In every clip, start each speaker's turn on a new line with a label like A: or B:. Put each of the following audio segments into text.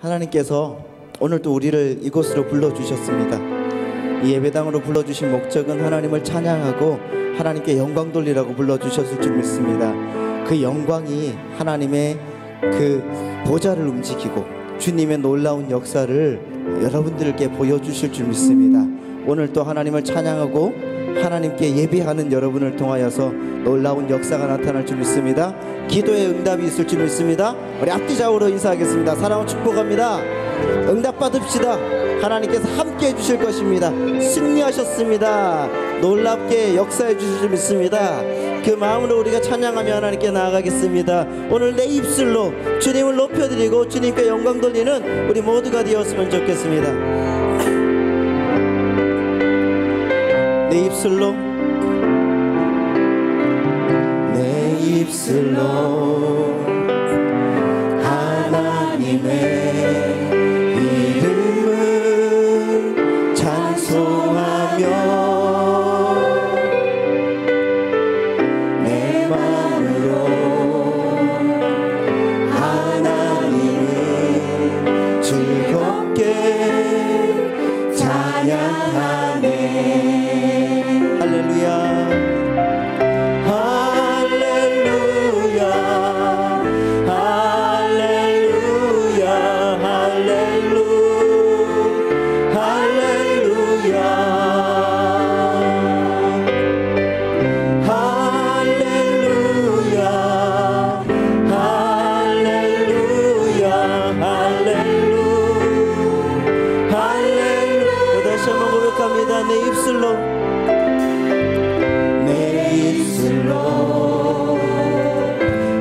A: 하나님께서 오늘 또 우리를 이곳으로 불러주셨습니다. 이 예배당으로 불러주신 목적은 하나님을 찬양하고 하나님께 영광 돌리라고 불러주셨을 줄 믿습니다. 그 영광이 하나님의 그 보좌를 움직이고 주님의 놀라운 역사를 여러분들께 보여주실 줄 믿습니다. 오늘 또 하나님을 찬양하고 하나님께 예배하는 여러분을 통하여서 놀라운 역사가 나타날 줄 믿습니다. 기도의 응답이 있을 줄 믿습니다. 우리 앞뒤좌우로 인사하겠습니다. 사랑을 축복합니다. 응답 받읍시다. 하나님께서 함께 해주실 것입니다. 승리하셨습니다. 놀랍게 역사해 주실 줄 믿습니다. 그 마음으로 우리가 찬양하며 하나님께 나아가겠습니다. 오늘 내 입술로 주님을 높여드리고 주님께 영광 돌리는 우리 모두가 되었으면 좋겠습니다. 내 입술로 하나님의 이름을 찬송하며 내 마음으로 하나님을 즐겁게 찬양하네. 할렐루야. 내 입술로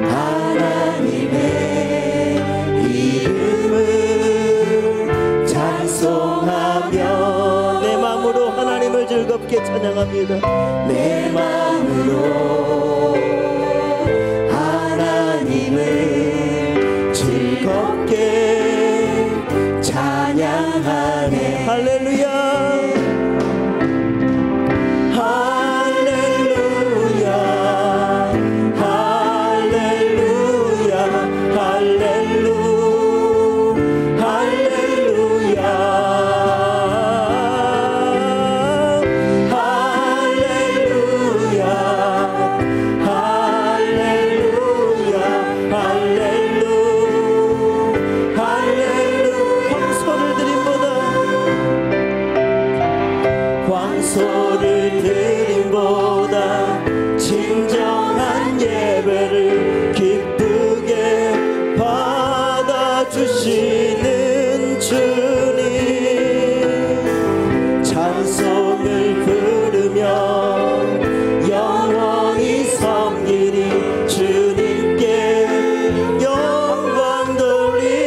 A: 하나님의 이름을 찬송하며 내 마음으로 하나님을 즐겁게 찬양합니다. 내 마음으로 하나님을 즐겁게 찬양하네. 할렐루야. 소를 드림보다 진정한 예배를 기쁘게 받아주시는 주님, 찬송을 부르며 영원히 섬기리 주님께 영광 돌리리.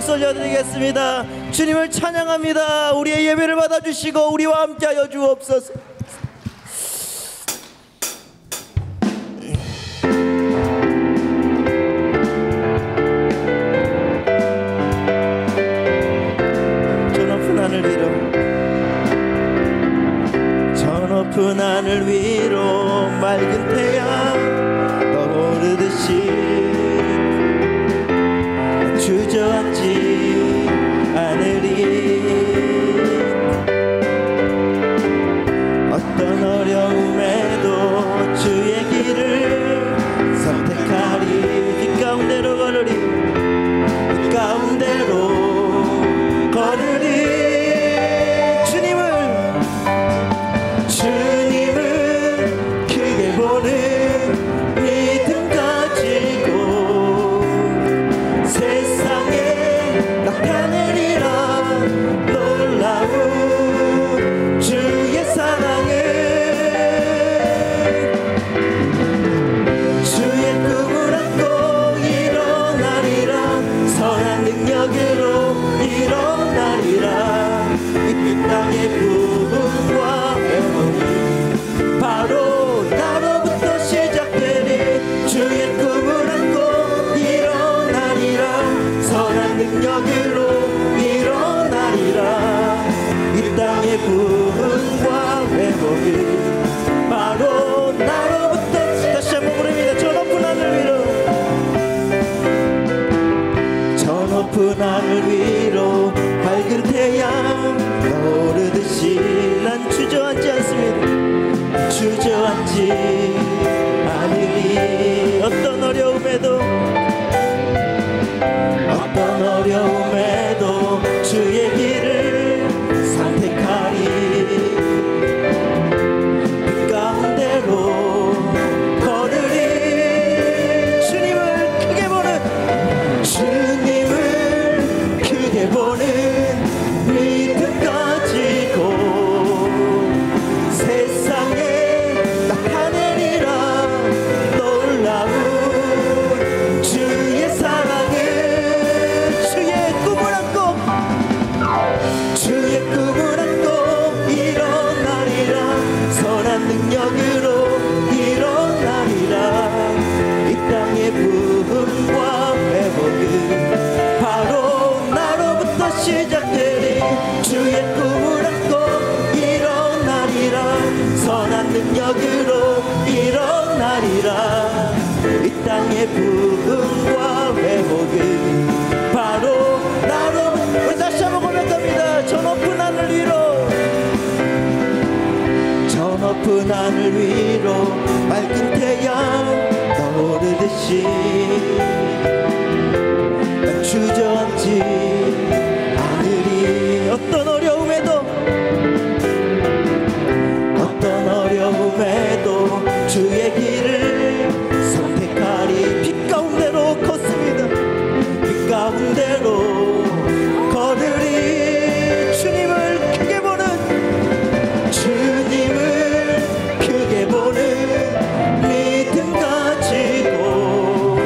A: 박수 올려드리겠습니다. 주님을 찬양합니다. 우리의 예배를 받아주시고 우리와 함께하여 주옵소서. 높은 하늘 위로 맑은 태양 떠오르듯이 주저앉지 않으리. 어떤 어려움에도 주의 길을 선택하리. 빛 가운데로 걸으리. 빛 가운데로 걸으리. 주님을 크게 보는 믿음 가지고 세상에 나타내리라. 놀라운 주의 사랑을. 주의 꿈을 안고 일어나리라. 선한 능력으로 일어나리라. 이 땅의 부흥과 바로 나로부터 시작되리. 주의 꿈을 안고 일어나리라. 선한 능력으로 일어나리라. 이 땅의 부흥과 회복이 바로 나로부터. 다시 한번 부릅니다. 저 높은 하늘 위로. 저 높은 하늘 위로 밝은 태양 떠오르듯이 난 주저앉지 않습니다. 주저앉지 않으리. 어떤 어려움에도 주의 길을 선택하리. 빛 가운데로 걸으리. 주님을 크게 보는 믿음 가지고 세상에 나타내리라. 놀라운 주의 사랑을. 주의 꿈을 안고 일어나리라. 선한 능력으로 일어나리라. 이 땅의 부흥과 회복은 바로 나로부터 시작되리. 주의 꿈을 안고 일어나리라. 선한 능력으로 일어나리라. 이 땅의 부흥과 회복은 바로 나로부터. 우리 다시 한번 고백합니다. 저 높은 하늘 위로. 저 높은 하늘 위로 맑은 태양 떠오르듯이 주저앉지 않으리. 어떤 어려움에도 주의 길을 선택하리. 빛 가운데로 걷습니다. 빛 가운데로 걸으리. 주님을 크게 보는 믿음 가지고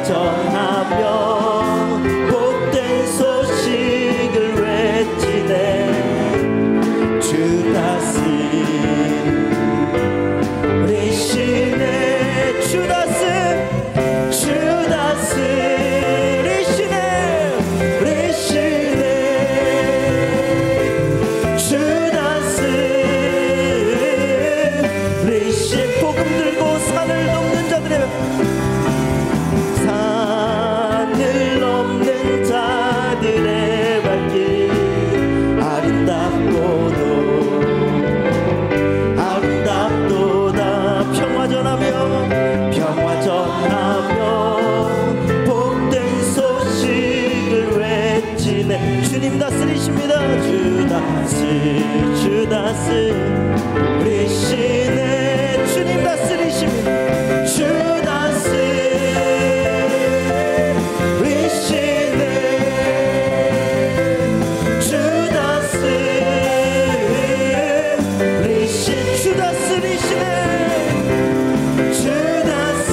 A: 전하며 복된 소식을 외치네. 주 다스 우리 시내 주 다스 주 다스 우리 시내 우리 시내 주 다스 우리 시 복음 들고 산을 넘는 자들의 산을 넘는 자들의 발길 아름답도다 평화 전하며 복된 소식을 외치네. 주님 다스리십니다. 주 다스 우리 시내 주님 다스리십니다. 주 다스 우리 시내 주 다스 우리 시 주 다스리시네. 주 다스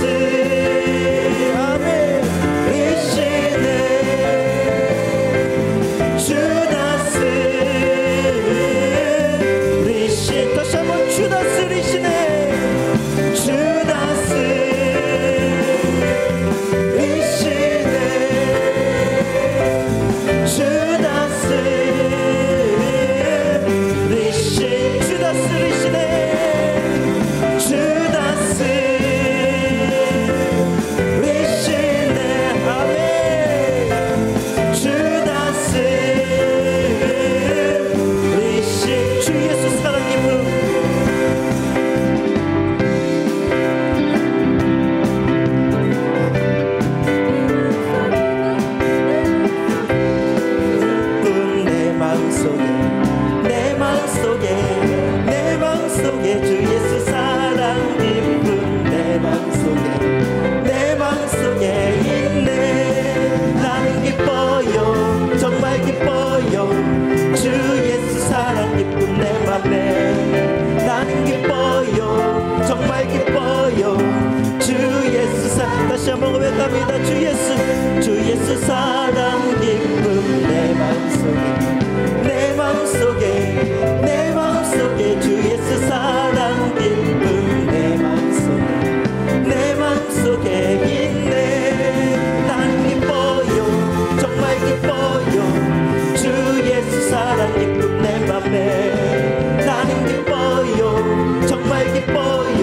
A: 아멘 우리 시내 주 다스 우리 시 다시 한번 주 다스리시네. 주 다스 우리 시내 주 다스 우리 시 주 다스리시네. 주 다스 우리 시내 아멘 주 다스 우리 시 주 예수 사랑 기쁨 내 마음속에 주 예수 사랑 기쁨 내 마음속에 있네. 나는 기뻐요 정말 기뻐요 주 예수 사랑 기쁨 내 맘에. 나는 기뻐요 정말 기뻐요 주 예수 사랑 다시 한번 고백합니다. 주 예수 사랑 기쁨 내 마음속에 주 예수 사랑 기쁨 내 마음속에 있네. 나는 기뻐요 정말 기뻐요 주 예수 사랑 기쁨 내 맘에. 나는 기뻐요 정말 기뻐요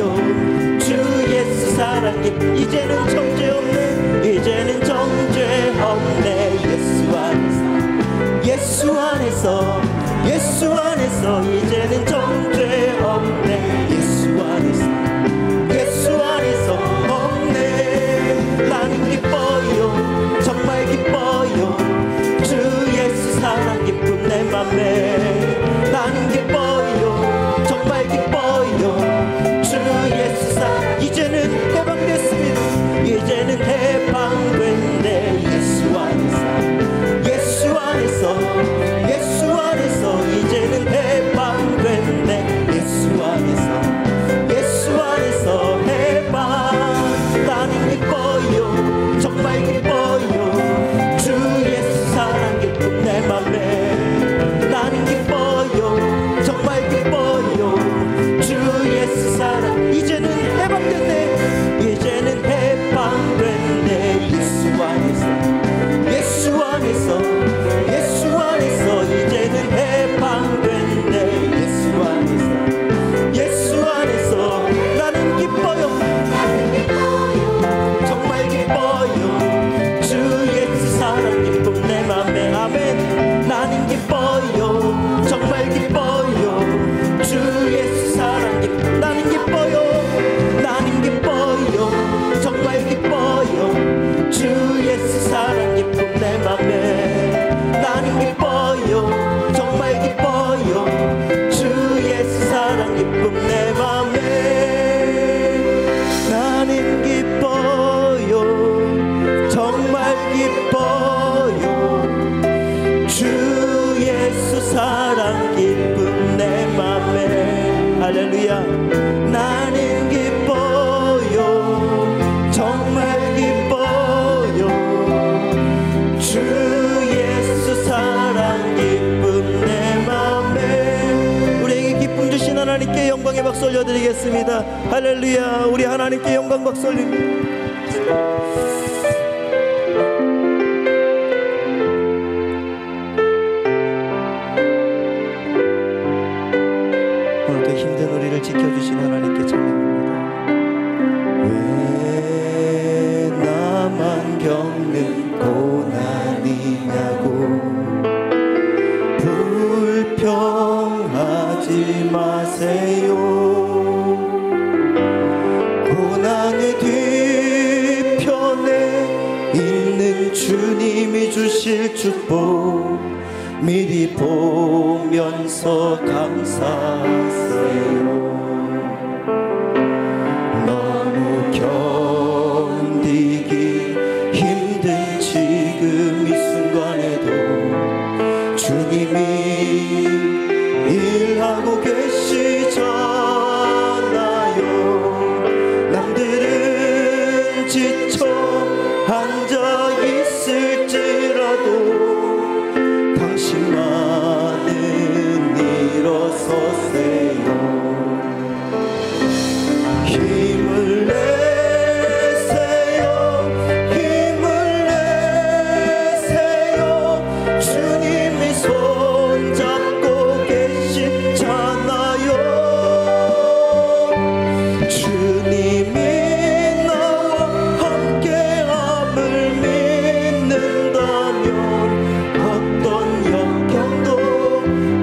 A: 주 예수 사랑 기쁨. 이제는 정죄 없네 예수 안에서 이제는 정죄 없네. 예수 안에서 없네. 나는 기뻐요 정말 기뻐요 주 예수 사랑 기쁨 내 맘에. 나는 기뻐요 정말 기뻐요 주 예수 사랑. 이제는 해방됐습니다. 이제는 해방됐네. 예수 안에서 이제는 해방됐네. 예수 안에서 해방. 나는 기뻐요 정말 기뻐요 주 예수 사랑 기쁨 내 맘에. 나는 기뻐요 정말 기뻐요 주 예수 사랑. 이제는 해방됐네. 이제는 해방됐네. 예수 안에서 이제는 해방됐네. 예수 안에서 나는 기뻐요 정말 기뻐요 주 예수 사랑 기쁨 내 맘에. 아멘. 나는 기뻐요 정말 기뻐요 주 예수 사랑 기쁨. 나는 기뻐요 정말 기뻐요 주 예수 사랑 기쁨 내 맘에. 나는 기뻐요 정말 기뻐요 주 예수 사랑 기쁨 내 맘에. 나는 기뻐요 정말 기뻐요 주 예수 사랑 기쁨 내 맘에. 할렐루야. 나는 기뻐요 정말 기뻐요 박수 올려드리겠습니다. 할렐루야. 우리 하나님께 영광 박수 올립니다. 오늘도 힘든 우리를 지켜주신 하나님께 찬양합니다. 왜 나만 겪는 고난이냐고 불평하지 마세요. 고난의 뒤편에 있는 주님이 주실 축복 미리 보면서 감사하세요. 너무 견디기 힘든 지금 이 순간에도 주님이 일하고 계시잖아요. 남들은 지쳐 앉아 있을지라도 당신만은 일어서세요. 힘을 내세요. 힘을 내세요. 주님이 손잡고 계시잖아요. 주님이 나와 함께함을 믿는다면 어떤 역경도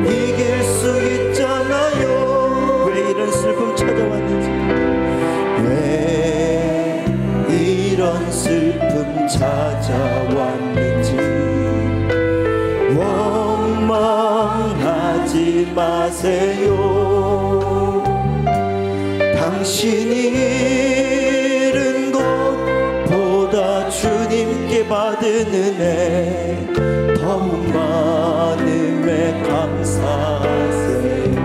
A: 이길 수 있잖아요. 왜 이런 슬픔 찾아왔는지, 왜 이런 슬픔 찾아왔는지 원망하지 마세요. 당신이 잃은 것보다 주님께 받은 은혜 더욱 많음에 감사하세요.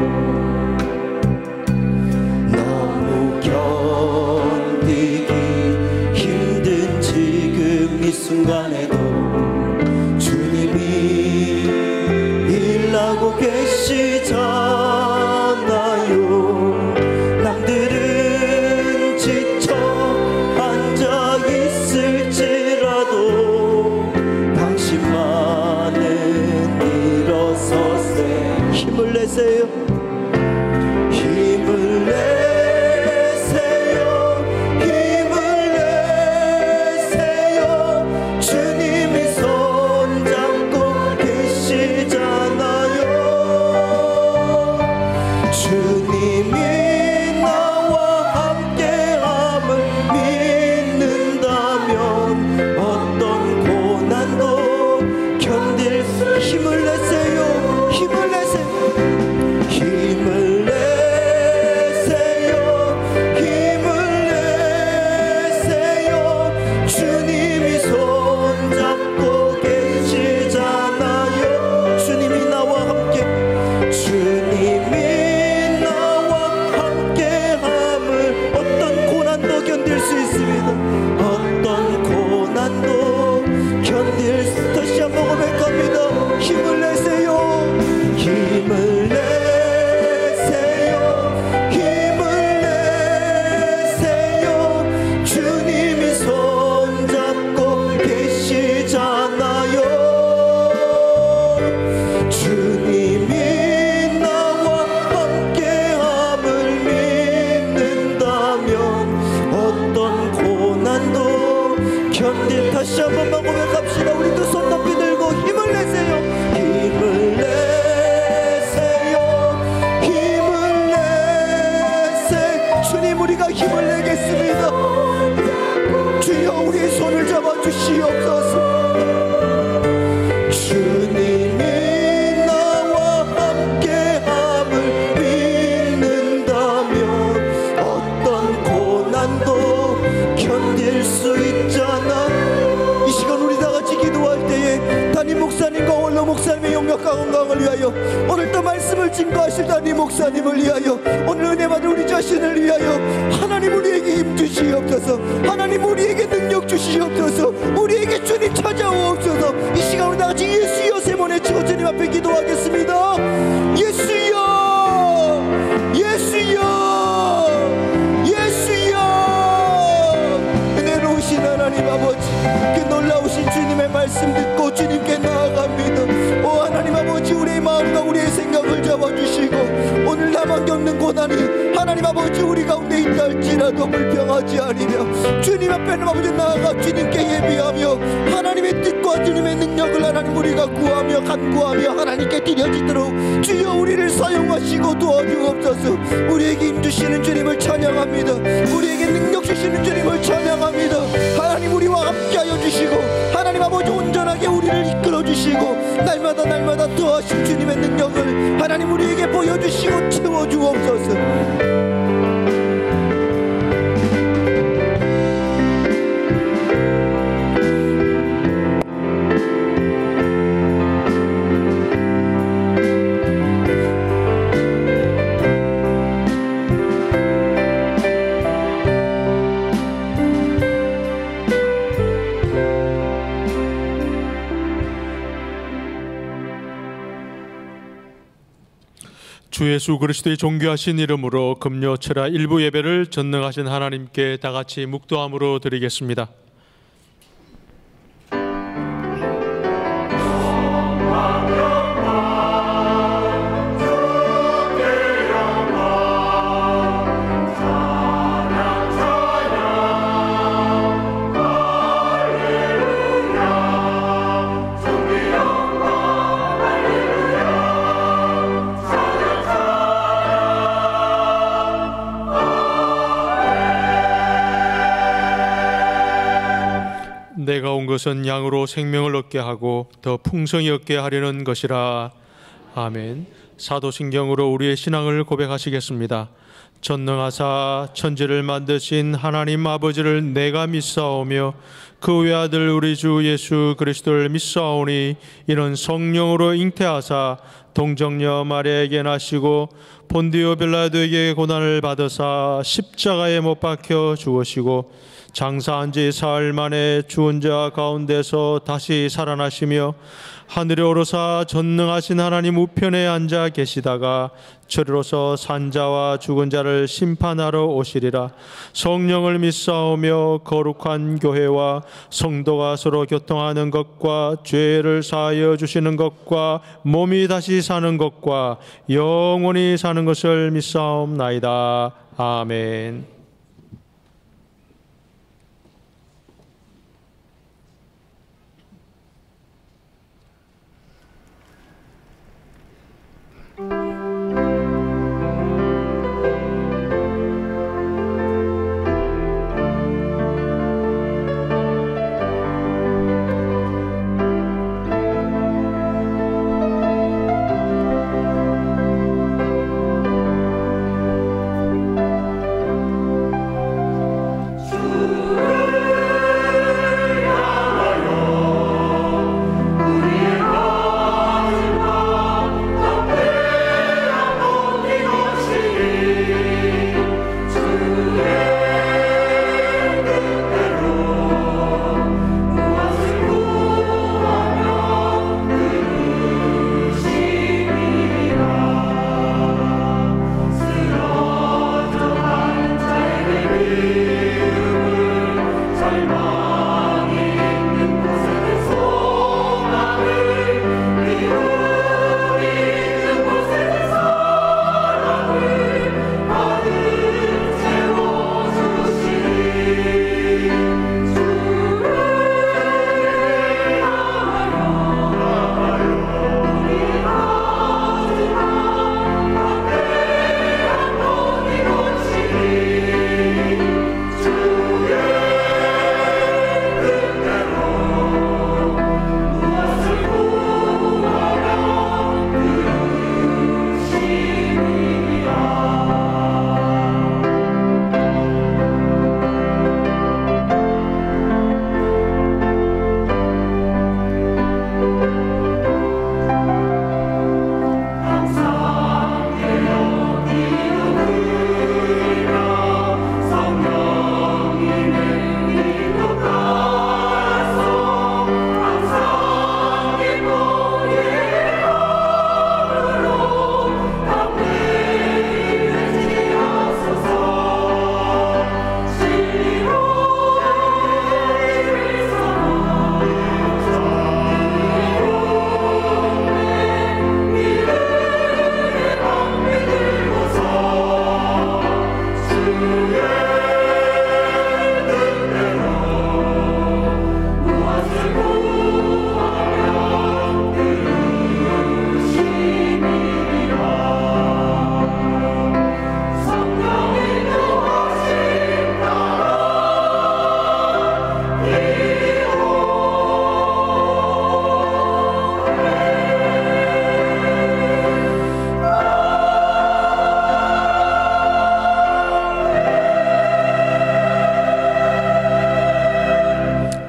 A: 너무 견디기 힘든 지금 이 순간에도 주님이 일하고 계시잖아요. 남들은 지쳐 앉아 있을지라도 당신만은 일어서세요. 힘을 내세요. 힘을 내세요. 힘을 내세요. 주님이 손잡고 계시잖아요. 주님이 나와 함께함을 믿는다면 어떤 고난도 견딜 수. 힘을 내세요. 힘을 내세요. 힘을 내세요. 힘을 내세요. 주님이 손잡고 계시잖아요. 주님이 나와 함께, 주님이 나와 함께함을 어떤 고난도 견딜 수 있습니다. 어떤 고난도 견딜 수. 다시 한번 고백합니다. 힘을 내세요. 힘을 내세요. 힘을 내세요. 주님이 손잡고 계시잖아요. 주님이 나와 함께함을 믿는다면 어떤 고난도 견딜. 다시 한 번만 고백합시다. 우리도 손 높이 들고 힘을 내세요. 힘을 내세요. 힘을 내세요. 주님, 우리가 힘을 내겠습니다. 주여, 우리의 손을 잡아주시옵소서. 주님이 나와 함께함을 믿는다면 어떤 고난도 견딜 수 있잖아. 이 시간 우리 다 같이 기도할 때에 담임 목사님과 원로 목사님의 영역과 건강을 위하여, 오늘 또 말씀을 증거하실 담임 목사님을 위하여, 오늘 은혜 받은 우리 자신을 위하여 하나님 우리에게 힘 주시옵소서. 하나님 우리에게 능력 주시옵소서. 우리에게 주님 찾아오옵소서. 이 시간 우리 다 같이 예수여 세 번 외치고 주님 앞에 기도하겠습니다. 예수여, 예수여. 아버지, 그 놀라우신 주님의 말씀 듣고 주님께 나아갑니다. 오 하나님 아버지, 우리의 마음과 우리의 생각을 잡아주시고 오늘 나만 겪는 고난이 하나님 아버지 우리 가운데 있다 할지라도 불평하지 아니며 주님 앞에 아버지 나아가 주님께 예비하며 하나님의 뜻과 주님의 능력을 하나님 우리가 구하며 간구하며 하나님께 드려지도록 주여 우리를 사용하시고 도와주옵소서. 우리에게 힘주시는 주님을 찬양합니다. 우리에게 능력 주시는 주님을 찬양합니다. 하나님 우리와 함께하여 주시고 하나님 아버지 온전하게 우리를 이끌어 주시고 날마다 더하신 주님의 능력을 하나님 우리에게 보여주시고 채워주옵소서.
B: 주 예수 그리스도의 존귀하신 이름으로 금요 철야 일부 예배를 전능하신 하나님께 다같이 묵도함으로 드리겠습니다. 내가 온 것은 양으로 생명을 얻게 하고 더 풍성히 얻게 하려는 것이라. 아멘. 사도신경으로 우리의 신앙을 고백하시겠습니다. 전능하사 천지를 만드신 하나님 아버지를 내가 믿사오며 그 외아들 우리 주 예수 그리스도를 믿사오니 이는 성령으로 잉태하사 동정녀 마리아에게 나시고 본디오 빌라도에게 고난을 받으사 십자가에 못 박혀 죽으시고 장사한 지 사흘 만에 죽은 자 가운데서 다시 살아나시며 하늘에 오르사 전능하신 하나님 우편에 앉아 계시다가 저리로서 산자와 죽은 자를 심판하러 오시리라. 성령을 믿사오며 거룩한 교회와 성도가 서로 교통하는 것과 죄를 사하여 주시는 것과 몸이 다시 사는 것과 영원히 사는 것을 믿사옵나이다. 아멘.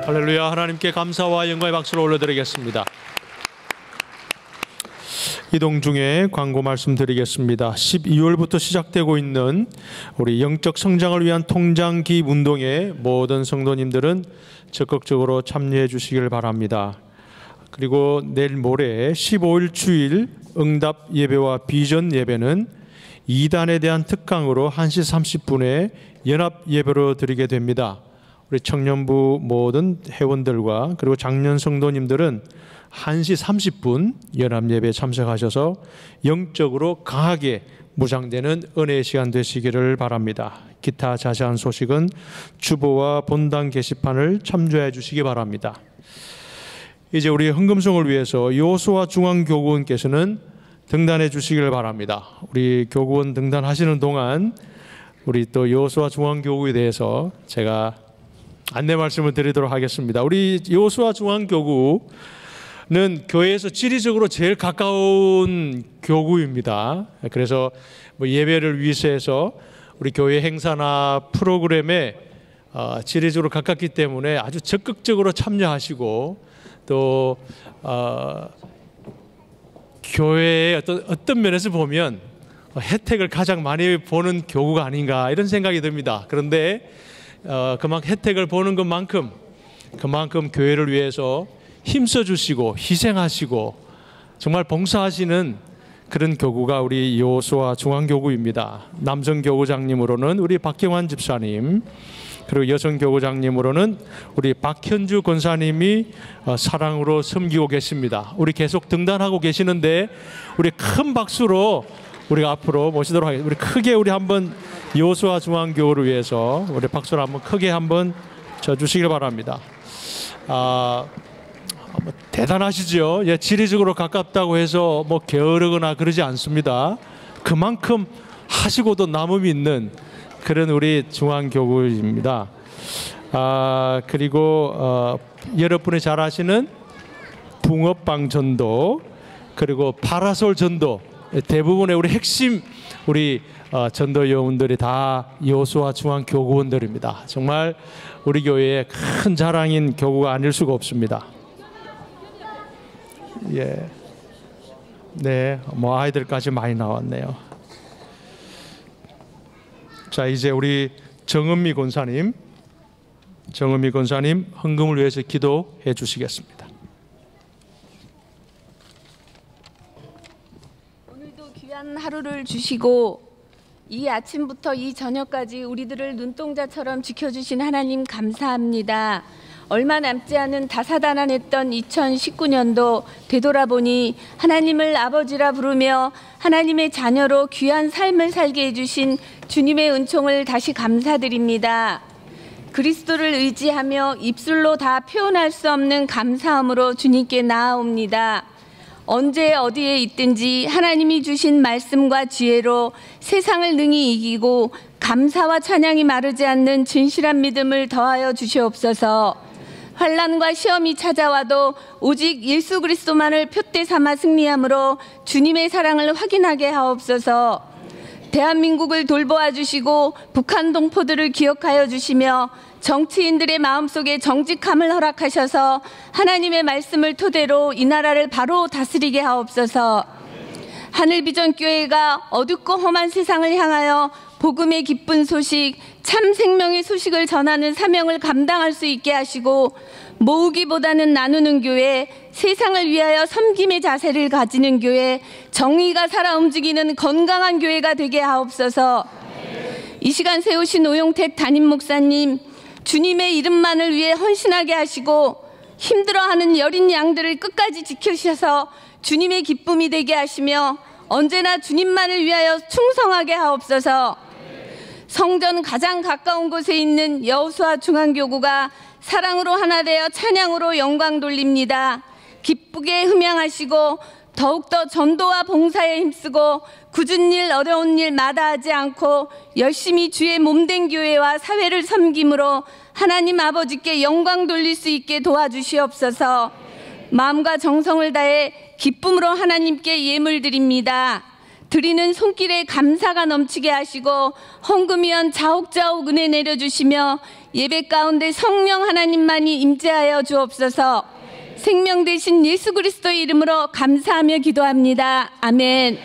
B: 할렐루야. 하나님께 감사와 영광의 박수를 올려드리겠습니다. 이동 중에 광고 말씀드리겠습니다. 12월부터 시작되고 있는 우리 영적 성장을 위한 통장 기입 운동에 모든 성도님들은 적극적으로 참여해 주시길 바랍니다. 그리고 내일 모레 15일 주일 응답 예배와 비전 예배는 2단에 대한 특강으로 1시 30분에 연합 예배로 드리게 됩니다. 우리 청년부 모든 회원들과 그리고 장년 성도님들은 1시 30분 연합 예배에 참석하셔서 영적으로 강하게 무장되는 은혜의 시간 되시기를 바랍니다. 기타 자세한 소식은 주보와 본당 게시판을 참조해 주시기 바랍니다. 이제 우리 헌금송을 위해서 여호수아 중앙교구원께서는 등단해 주시기를 바랍니다. 우리 교구원 등단하시는 동안 우리 또 여호수아 중앙교구에 대해서 제가 안내 말씀을 드리도록 하겠습니다. 우리 여호수아 중앙교구는 교회에서 지리적으로 제일 가까운 교구입니다. 그래서 뭐 예배를 위해서 우리 교회 행사나 프로그램에 지리적으로 가깝기 때문에 아주 적극적으로 참여하시고 또 교회의 어떤 면에서 보면 혜택을 가장 많이 보는 교구가 아닌가 이런 생각이 듭니다. 그런데 그만큼 혜택을 보는 것만큼 그만큼 교회를 위해서 힘써 주시고 희생하시고 정말 봉사하시는 그런 교구가 우리 여호수아 중앙교구입니다. 남성 교구장님으로는 우리 박경환 집사님, 그리고 여성 교구장님으로는 우리 박현주 권사님이 사랑으로 섬기고 계십니다. 우리 계속 등단하고 계시는데 우리 큰 박수로 우리가 앞으로 모시도록 하겠습니다. 우리 크게 우리 한번 여호수아 중앙교구를 위해서 우리 박수를 한번 크게 한번 쳐 주시길 바랍니다. 대단하시죠? 예, 지리적으로 가깝다고 해서 뭐 게으르거나 그러지 않습니다. 그만큼 하시고도 남음이 있는 그런 우리 중앙교구입니다. 그리고 여러분이 잘 아시는 붕어빵 전도 그리고 파라솔 전도 대부분의 우리 핵심 우리 전도 여원들이 다 여호수아 중앙교구원들입니다. 정말 우리 교회의 큰 자랑인 교구가 아닐 수가 없습니다. 예, 네, 뭐 아이들까지 많이 나왔네요. 자, 이제 우리 정은미 권사님 헌금을 위해서 기도해 주시겠습니다.
C: 오늘도 귀한 하루를 주시고 이 아침부터 이 저녁까지 우리들을 눈동자처럼 지켜주신 하나님 감사합니다. 얼마 남지 않은 다사다난했던 2019년도 되돌아보니 하나님을 아버지라 부르며 하나님의 자녀로 귀한 삶을 살게 해주신 주님의 은총을 다시 감사드립니다. 그리스도를 의지하며 입술로 다 표현할 수 없는 감사함으로 주님께 나아옵니다. 언제 어디에 있든지 하나님이 주신 말씀과 지혜로 세상을 능히 이기고 감사와 찬양이 마르지 않는 진실한 믿음을 더하여 주시옵소서. 환난과 시험이 찾아와도 오직 예수 그리스도만을 표대 삼아 승리함으로 주님의 사랑을 확인하게 하옵소서. 대한민국을 돌보아 주시고 북한 동포들을 기억하여 주시며 정치인들의 마음속에 정직함을 허락하셔서 하나님의 말씀을 토대로 이 나라를 바로 다스리게 하옵소서. 하늘비전교회가 어둡고 험한 세상을 향하여 복음의 기쁜 소식, 참 생명의 소식을 전하는 사명을 감당할 수 있게 하시고 모으기보다는 나누는 교회, 세상을 위하여 섬김의 자세를 가지는 교회, 정의가 살아 움직이는 건강한 교회가 되게 하옵소서. 이 시간 세우신 오용택 담임 목사님, 주님의 이름만을 위해 헌신하게 하시고 힘들어하는 여린 양들을 끝까지 지키셔서 주님의 기쁨이 되게 하시며 언제나 주님만을 위하여 충성하게 하옵소서. 성전 가장 가까운 곳에 있는 여호수아 중앙교구가 사랑으로 하나 되어 찬양으로 영광 돌립니다. 기쁘게 흠양하시고 더욱더 전도와 봉사에 힘쓰고 굳은 일 어려운 일 마다하지 않고 열심히 주의 몸된 교회와 사회를 섬김으로 하나님 아버지께 영광 돌릴 수 있게 도와주시옵소서. 마음과 정성을 다해 기쁨으로 하나님께 예물 드립니다. 드리는 손길에 감사가 넘치게 하시고 헌금위원 자옥자옥 은혜 내려주시며 예배 가운데 성령 하나님만이 임재하여 주옵소서. 생명 되신 예수 그리스도의 이름으로 감사하며 기도합니다. 아멘.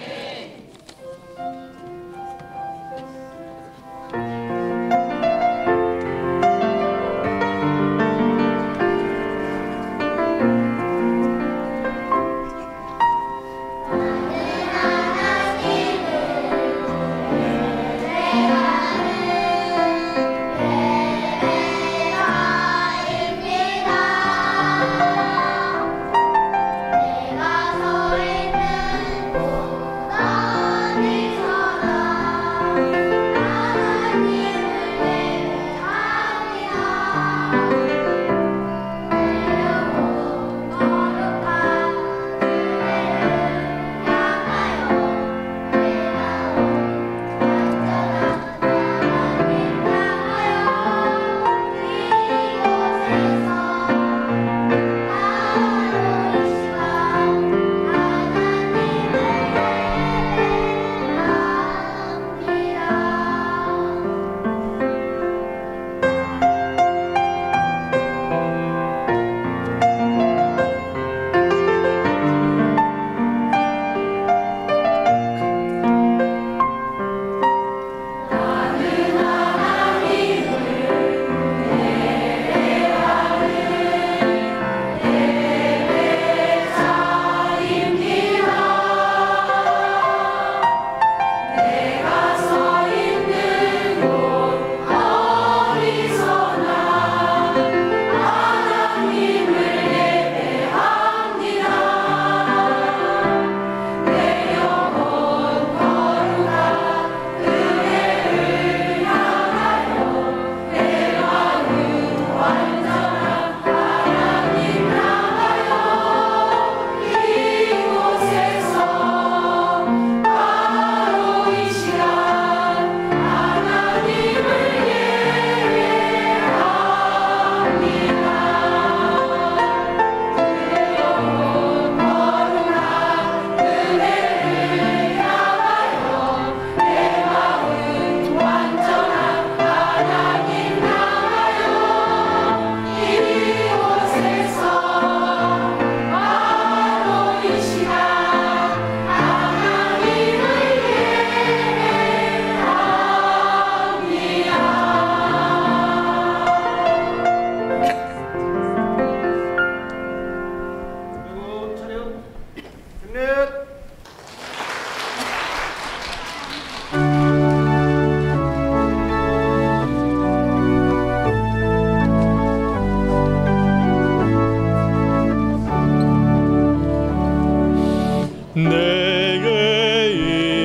B: 내게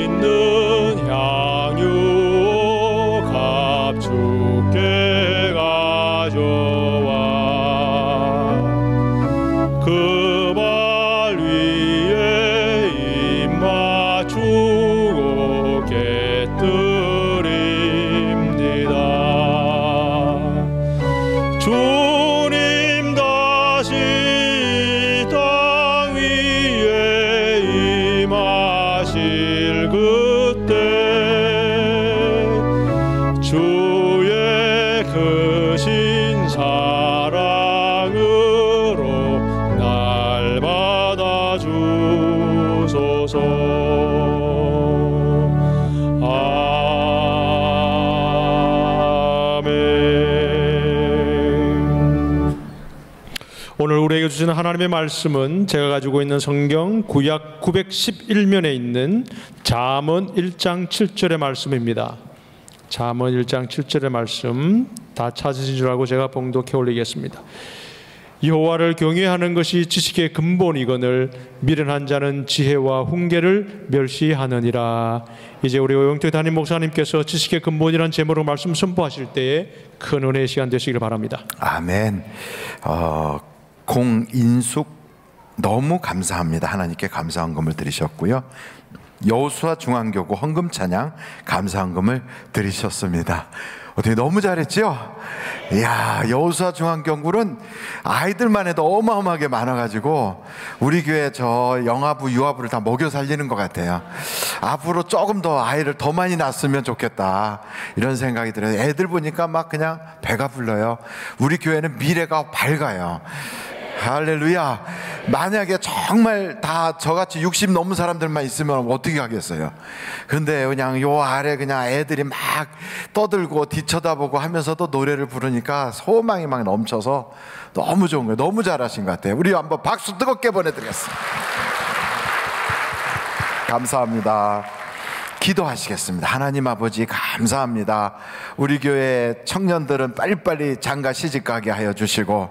B: 있는 향유 값주게 가져와 그 발 위에 입 맞추고 곁들입니다. 주님 다시 땅 위에 임하실 그때 주의 크신 사랑으로 날 받아 주소서. 오늘 우리에게 주시는 하나님의 말씀은 제가 가지고 있는 성경 구약 911면에 있는 잠언 1장 7절의 말씀입니다. 잠언 1장 7절의 말씀 다 찾으신 줄 알고 제가 봉독해 올리겠습니다. 여호와를 경외하는 것이 지식의 근본이거늘 미련한 자는 지혜와 훈계를 멸시하느니라. 이제 우리 오영태 담임 목사님께서 지식의 근본이라는 제목으로 말씀 선포하실 때에 큰 은혜의 시간 되시길 바랍니다.
D: 아멘. 공인숙 너무 감사합니다. 하나님께 감사 헌금을 드리셨고요. 여호수아 중앙교구 헌금 찬양 감사 헌금을 드리셨습니다. 어떻게 너무 잘했죠? 이야, 여호수아 중앙경굴은 아이들만 해도 어마어마하게 많아가지고 우리 교회 저 영아부 유아부를 다 먹여 살리는 것 같아요. 앞으로 조금 더 아이를 더 많이 낳았으면 좋겠다 이런 생각이 들어요. 애들 보니까 막 그냥 배가 불러요. 우리 교회는 미래가 밝아요. 할렐루야. 만약에 정말 다 저같이 60 넘은 사람들만 있으면 어떻게 하겠어요? 근데 그냥 요 아래 그냥 애들이 막 떠들고 뒤쳐다보고 하면서도 노래를 부르니까 소망이 막 넘쳐서 너무 좋은 거예요. 너무 잘하신 것 같아요. 우리 한번 박수 뜨겁게 보내드리겠습니다. 감사합니다. 기도하시겠습니다. 하나님 아버지 감사합니다. 우리 교회 청년들은 빨리빨리 장가 시집가게 하여 주시고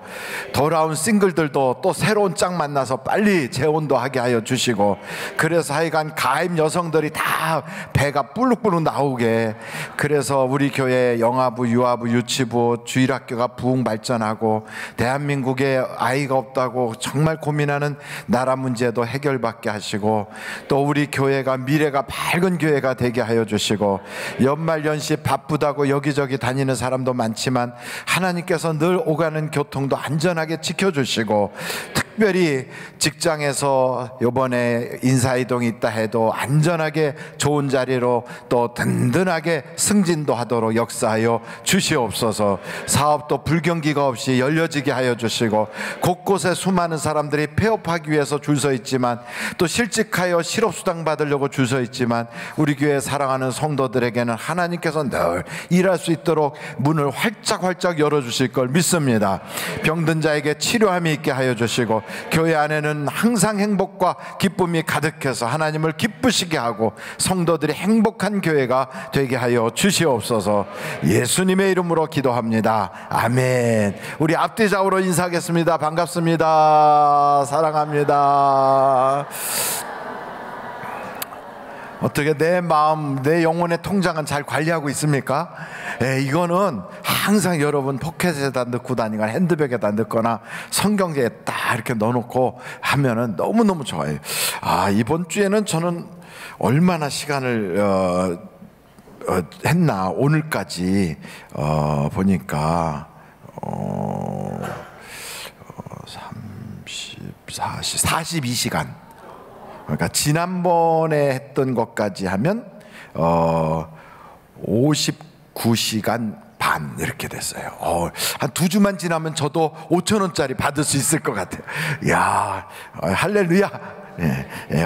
D: 돌아온 싱글들도 또 새로운 짝 만나서 빨리 재혼도 하게 하여 주시고 그래서 하여간 가임 여성들이 다 배가 불룩불룩 나오게 그래서 우리 교회 영아부 유아부 유치부 주일학교가 부흥 발전하고 대한민국에 아이가 없다고 정말 고민하는 나라 문제도 해결받게 하시고 또 우리 교회가 미래가 밝은 교회가 되게 하여 주시고 연말연시 바쁘다고 여기저기 다니는 사람도 많지만 하나님께서 늘 오가는 교통도 안전하게 지켜주시고 특별히 직장에서 이번에 인사이동이 있다 해도 안전하게 좋은 자리로 또 든든하게 승진도 하도록 역사하여 주시옵소서. 사업도 불경기가 없이 열려지게 하여 주시고 곳곳에 수많은 사람들이 폐업하기 위해서 줄 서 있지만 또 실직하여 실업수당 받으려고 줄 서 있지만 우리 교회 사랑하는 성도들에게는 하나님께서 늘 일할 수 있도록 문을 활짝 열어주실 걸 믿습니다. 병든 자에게 치료함이 있게 하여 주시고 교회 안에는 항상 행복과 기쁨이 가득해서 하나님을 기쁘시게 하고 성도들이 행복한 교회가 되게 하여 주시옵소서. 예수님의 이름으로 기도합니다. 아멘. 우리 앞뒤 좌우로 인사하겠습니다. 반갑습니다. 사랑합니다. 어떻게 내 마음, 내 영혼의 통장은 잘 관리하고 있습니까? 이거는 항상 여러분 포켓에다 넣고 다니거나 핸드백에다 넣거나 성경제에 딱 이렇게 넣어놓고 하면은 너무너무 좋아요. 이번 주에는 저는 얼마나 시간을 했나 오늘까지 보니까 42시간. 그러니까 지난번에 했던 것까지 하면 59시간 반 이렇게 됐어요. 한 2주만 지나면 저도 5,000원짜리 받을 수 있을 것 같아요. 이야, 할렐루야.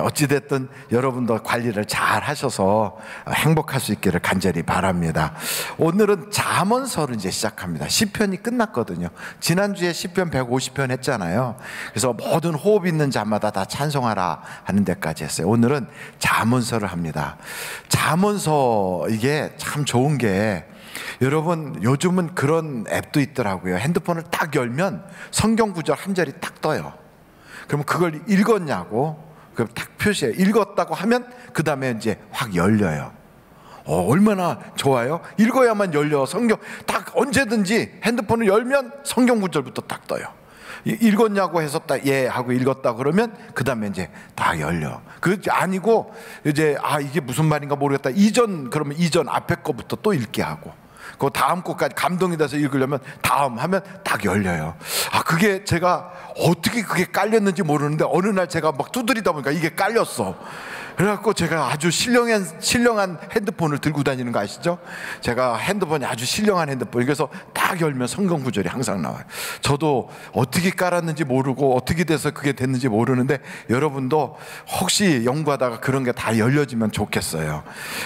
D: 어찌됐든 여러분도 관리를 잘 하셔서 행복할 수 있기를 간절히 바랍니다. 오늘은 잠언서를 이제 시작합니다. 시편이 끝났거든요. 지난주에 시편 150편 했잖아요. 그래서 모든 호흡 있는 자마다 다 찬송하라 하는 데까지 했어요. 오늘은 잠언서를 합니다. 잠언서 이게 참 좋은 게 여러분 요즘은 그런 앱도 있더라고요. 핸드폰을 딱 열면 성경 구절 한 절이 딱 떠요. 그럼 그걸 읽었냐고 그럼 딱 표시해. 읽었다고 하면 그 다음에 이제 확 열려요. 얼마나 좋아요? 읽어야만 열려. 성경 딱 언제든지 핸드폰을 열면 성경 구절부터 딱 떠요. 읽었냐고 해서 딱 예 하고 읽었다 그러면 그 다음에 이제 다 열려. 그 아니고 이제 이게 무슨 말인가 모르겠다. 그러면 이전 앞에 거부터 또 읽게 하고. 그 다음 것까지 감동이 돼서 읽으려면 다음 하면 딱 열려요. 그게 제가 어떻게 그게 깔렸는지 모르는데 어느 날 제가 막 두드리다 보니까 이게 깔렸어. 그래갖고 제가 아주 신령한 핸드폰을 들고 다니는 거 아시죠? 제가 핸드폰이 아주 신령한 핸드폰. 그래서 딱 열면 성경 구절이 항상 나와요. 저도 어떻게 깔았는지 모르고 어떻게 돼서 그게 됐는지 모르는데 여러분도 혹시 연구하다가 그런 게 다 열려지면 좋겠어요.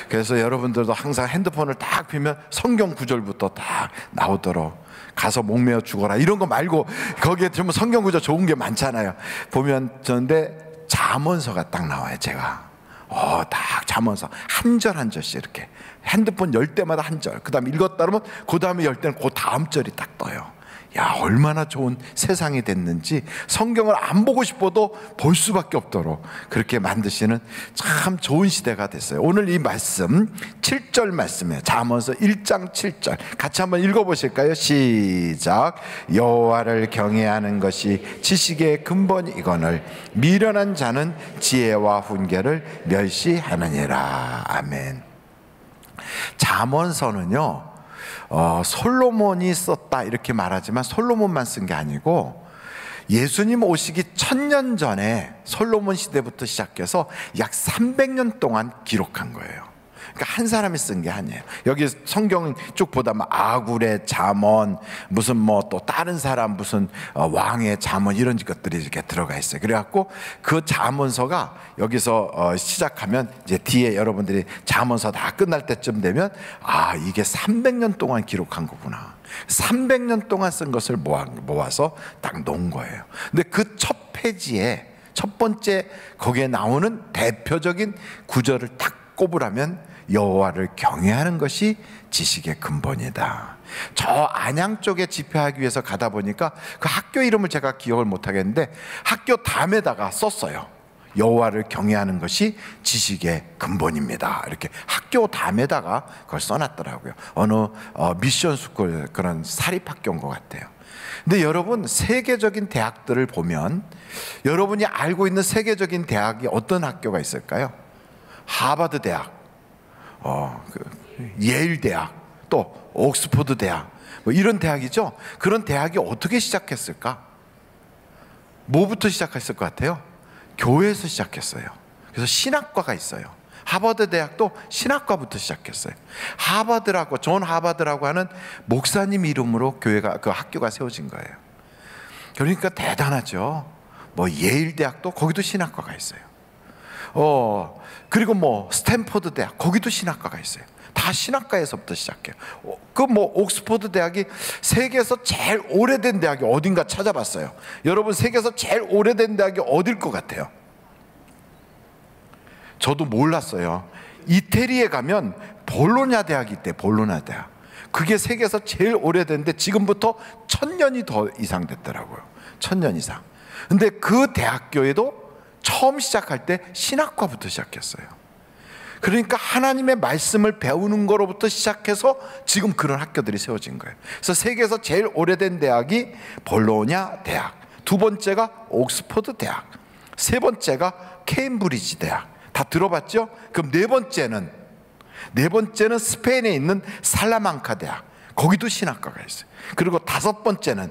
D: 그래서 여러분들도 항상 핸드폰을 딱 피면 성경 구절부터 딱 나오도록 가서 목매어 죽어라 이런 거 말고 거기에 좀 성경 구절 좋은 게 많잖아요. 보면 저런데 잠언서가 딱 나와요. 제가 딱 잠언서 한 절 한 절씩 이렇게 핸드폰 열 때마다 한 절, 그 다음에 읽었다 그러면 그 다음에 열 때는 그 다음 절이 딱 떠요. 야, 얼마나 좋은 세상이 됐는지 성경을 안 보고 싶어도 볼 수밖에 없도록 그렇게 만드시는 참 좋은 시대가 됐어요. 오늘 이 말씀 7절 말씀이에요. 잠언서 1장 7절 같이 한번 읽어보실까요? 시작. 여호와를 경외하는 것이 지식의 근본이거늘 미련한 자는 지혜와 훈계를 멸시하느니라. 아멘. 잠언서는요 솔로몬이 썼다 이렇게 말하지만 솔로몬만 쓴 게 아니고 예수님 오시기 1000년 전에 솔로몬 시대부터 시작해서 약 300년 동안 기록한 거예요. 그러니까 한 사람이 쓴 게 아니에요. 여기 성경 쭉 보다 아굴의 잠언, 무슨 뭐 또 다른 사람 무슨 왕의 잠언 이런 것들이 이렇게 들어가 있어요. 그래갖고 그 잠언서가 여기서 시작하면 이제 뒤에 여러분들이 잠언서 다 끝날 때쯤 되면 이게 300년 동안 기록한 거구나. 300년 동안 쓴 것을 모아서 딱 놓은 거예요. 근데 그 첫 페이지에 첫 번째 거기에 나오는 대표적인 구절을 딱 꼽으라면 여호와를 경외하는 것이 지식의 근본이다. 저 안양 쪽에 집회하기 위해서 가다 보니까 그 학교 이름을 제가 기억을 못 하겠는데 학교 담에다가 썼어요. 여호와를 경외하는 것이 지식의 근본입니다. 이렇게 학교 담에다가 그걸 써놨더라고요. 어느 미션 스쿨 그런 사립학교인 것 같아요. 근데 여러분 세계적인 대학들을 보면 여러분이 알고 있는 세계적인 대학이 어떤 학교가 있을까요? 하버드 대학, 예일 대학, 또 옥스퍼드 대학, 뭐 이런 대학이죠. 그런 대학이 어떻게 시작했을까? 뭐부터 시작했을 것 같아요? 교회에서 시작했어요. 그래서 신학과가 있어요. 하버드 대학도 신학과부터 시작했어요. 하버드라고, 존 하버드라고 하는 목사님 이름으로 교회가, 그 학교가 세워진 거예요. 그러니까 대단하죠. 뭐 예일 대학도 거기도 신학과가 있어요. 그리고 뭐 스탠퍼드 대학 거기도 신학과가 있어요. 다 신학과에서부터 시작해요. 그 뭐 옥스퍼드 대학이 세계에서 제일 오래된 대학이 어딘가 찾아봤어요. 여러분 세계에서 제일 오래된 대학이 어딜 것 같아요? 저도 몰랐어요. 이태리에 가면 볼로냐 대학이 있대. 볼로냐 대학. 그게 세계에서 제일 오래된데 지금부터 1000년이 더 이상 됐더라고요. 1000년 이상. 근데 그 대학교에도 처음 시작할 때 신학과부터 시작했어요. 그러니까 하나님의 말씀을 배우는 거로부터 시작해서 지금 그런 학교들이 세워진 거예요. 그래서 세계에서 제일 오래된 대학이 볼로냐 대학, 두 번째가 옥스퍼드 대학, 세 번째가 케임브리지 대학. 다 들어봤죠? 그럼 네 번째는 스페인에 있는 살라망카 대학, 거기도 신학과가 있어요. 그리고 다섯 번째는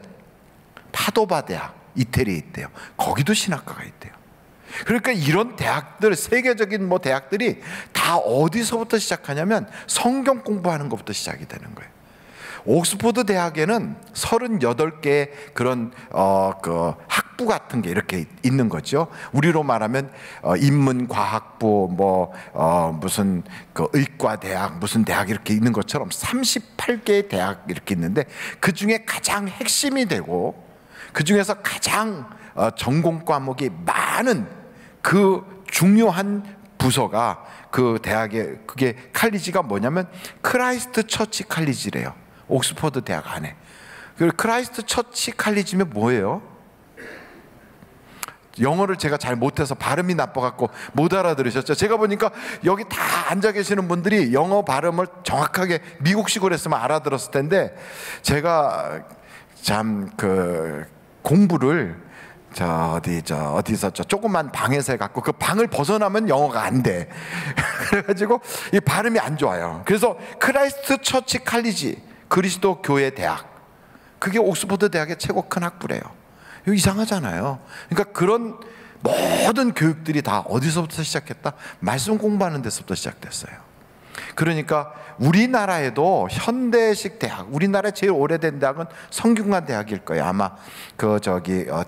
D: 파도바 대학, 이태리에 있대요. 거기도 신학과가 있대요. 그러니까 이런 대학들, 세계적인 뭐 대학들이 다 어디서부터 시작하냐면 성경 공부하는 것부터 시작이 되는 거예요. 옥스퍼드 대학에는 38개의 그런 그 학부 같은 게 이렇게 있는 거죠. 우리로 말하면 인문과학부, 뭐 무슨 그 의과대학, 무슨 대학 이렇게 있는 것처럼 38개의 대학 이렇게 있는데 그 중에 가장 핵심이 되고 그 중에서 가장 전공 과목이 많은 그 중요한 부서가 그 대학의 그게 칼리지가 뭐냐면 크라이스트 처치 칼리지래요. 옥스퍼드 대학 안에. 그 크라이스트 처치 칼리지면 뭐예요? 영어를 제가 잘 못해서 발음이 나빠갖고 못 알아들으셨죠? 제가 보니까 여기 다 앉아 계시는 분들이 영어 발음을 정확하게 미국식으로 했으면 알아들었을 텐데 제가 참 그 공부를 어디서 조그만 방에서 해갖고 그 방을 벗어나면 영어가 안 돼. 그래가지고 이 발음이 안 좋아요. 그래서 크라이스트 처치 칼리지, 그리스도 교회 대학, 그게 옥스퍼드 대학의 최고 큰 학부래요. 이거 이상하잖아요. 그러니까 그런 모든 교육들이 다 어디서부터 시작했다? 말씀 공부하는 데서부터 시작됐어요. 그러니까 우리나라에도 현대식 대학, 우리나라의 제일 오래된 대학은 성균관 대학일 거예요. 아마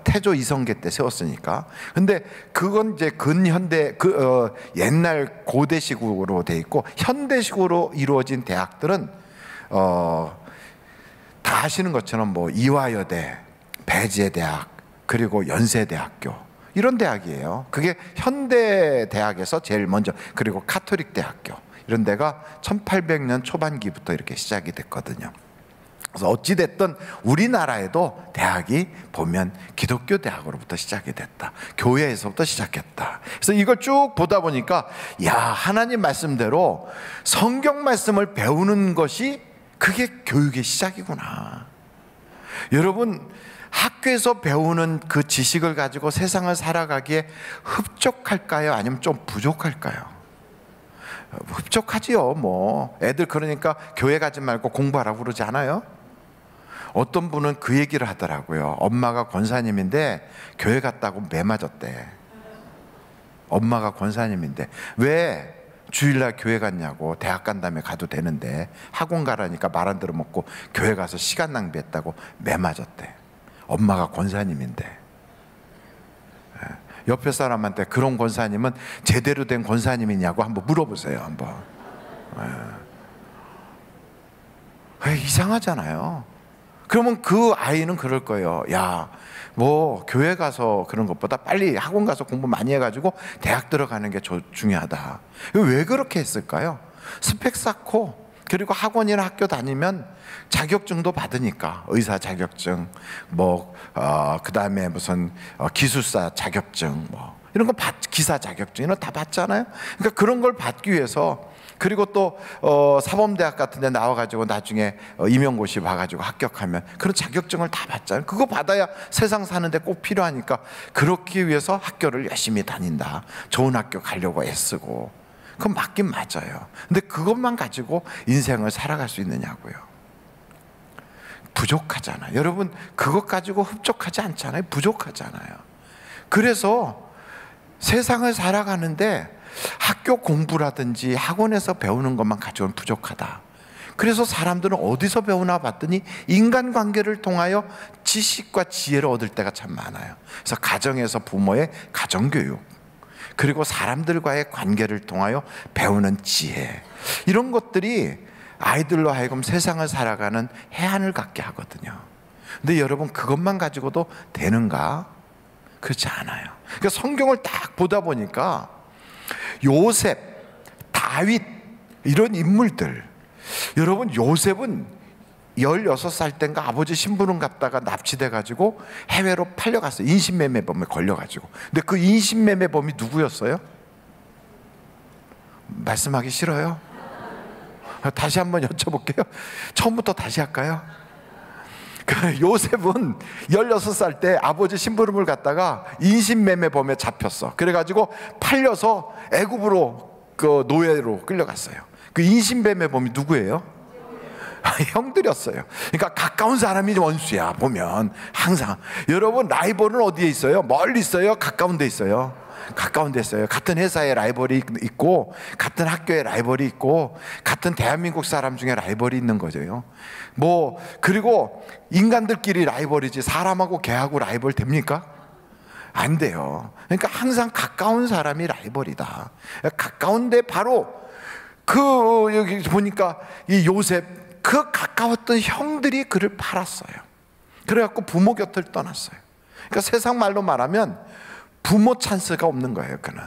D: 태조 이성계 때 세웠으니까. 근데 그건 이제 근현대 옛날 고대식으로 돼 있고 현대식으로 이루어진 대학들은 다 아시는 것처럼 뭐 이화여대, 배재대학, 그리고 연세대학교 이런 대학이에요. 그게 현대 대학에서 제일 먼저, 그리고 카톨릭 대학교 이런 데가 1800년 초반기부터 이렇게 시작이 됐거든요. 그래서 어찌됐든 우리나라에도 대학이 보면 기독교 대학으로부터 시작이 됐다. 교회에서부터 시작했다. 그래서 이걸 쭉 보다 보니까 야, 하나님 말씀대로 성경 말씀을 배우는 것이 그게 교육의 시작이구나. 여러분, 학교에서 배우는 그 지식을 가지고 세상을 살아가기에 흡족할까요? 아니면 좀 부족할까요? 흡족하지요. 뭐 애들 그러니까 교회 가지 말고 공부하라고 그러지 않아요? 어떤 분은 그 얘기를 하더라고요. 엄마가 권사님인데 교회 갔다고 매 맞았대. 엄마가 권사님인데 왜 주일날 교회 갔냐고. 대학 간 다음에 가도 되는데 학원 가라니까 말 안 들어먹고 교회 가서 시간 낭비했다고 매 맞았대. 엄마가 권사님인데. 옆에 사람한테 그런 권사님은 제대로 된 권사님이냐고 한번 물어보세요. 한번. 이상하잖아요. 그러면 그 아이는 그럴 거예요. 야, 뭐 교회 가서 그런 것보다 빨리 학원 가서 공부 많이 해가지고 대학 들어가는 게 중요하다. 왜 그렇게 했을까요? 스펙 쌓고 그리고 학원이나 학교 다니면 자격증도 받으니까. 의사 자격증, 뭐 그 다음에 무슨 기술사 자격증, 뭐 이런 거 기사 자격증 이런 거 다 받잖아요. 그러니까 그런 걸 받기 위해서. 그리고 또 사범대학 같은 데 나와가지고 나중에 임용고시 봐가지고 합격하면 그런 자격증을 다 받잖아요. 그거 받아야 세상 사는데 꼭 필요하니까 그렇기 위해서 학교를 열심히 다닌다. 좋은 학교 가려고 애쓰고. 그건 맞긴 맞아요. 근데 그것만 가지고 인생을 살아갈 수 있느냐고요. 부족하잖아요. 여러분 그것 가지고 흡족하지 않잖아요. 부족하잖아요. 그래서 세상을 살아가는데 학교 공부라든지 학원에서 배우는 것만 가지고는 부족하다. 그래서 사람들은 어디서 배우나 봤더니 인간관계를 통하여 지식과 지혜를 얻을 때가 참 많아요. 그래서 가정에서 부모의 가정교육, 그리고 사람들과의 관계를 통하여 배우는 지혜, 이런 것들이 아이들로 하여금 세상을 살아가는 해안을 갖게 하거든요. 근데 여러분 그것만 가지고도 되는가? 그렇지 않아요. 그러니까 성경을 딱 보다 보니까 요셉, 다윗 이런 인물들, 여러분 요셉은 16살 때인가 아버지 심부름 갔다가 납치돼 가지고 해외로 팔려갔어요. 인신매매범에 걸려가지고. 근데 그 인신매매범이 누구였어요? 말씀하기 싫어요? 다시 한번 여쭤볼게요. 처음부터 다시 할까요? 요셉은 16살 때 아버지 심부름을 갔다가 인신매매범에 잡혔어. 그래가지고 팔려서 애굽으로 그 노예로 끌려갔어요. 그 인신매매범이 누구예요? 형들이었어요. 그러니까 가까운 사람이 원수야. 보면 항상. 여러분 라이벌은 어디에 있어요? 멀리 있어요? 가까운 데 있어요? 가까운 데 있어요. 같은 회사에 라이벌이 있고, 같은 학교에 라이벌이 있고, 같은 대한민국 사람 중에 라이벌이 있는 거죠. 뭐 그리고 인간들끼리 라이벌이지 사람하고 개하고 라이벌 됩니까? 안 돼요. 그러니까 항상 가까운 사람이 라이벌이다. 가까운데 바로 그 여기 보니까 이 요셉, 그 가까웠던 형들이 그를 팔았어요. 그래갖고 부모 곁을 떠났어요. 그러니까 세상 말로 말하면 부모 찬스가 없는 거예요. 그는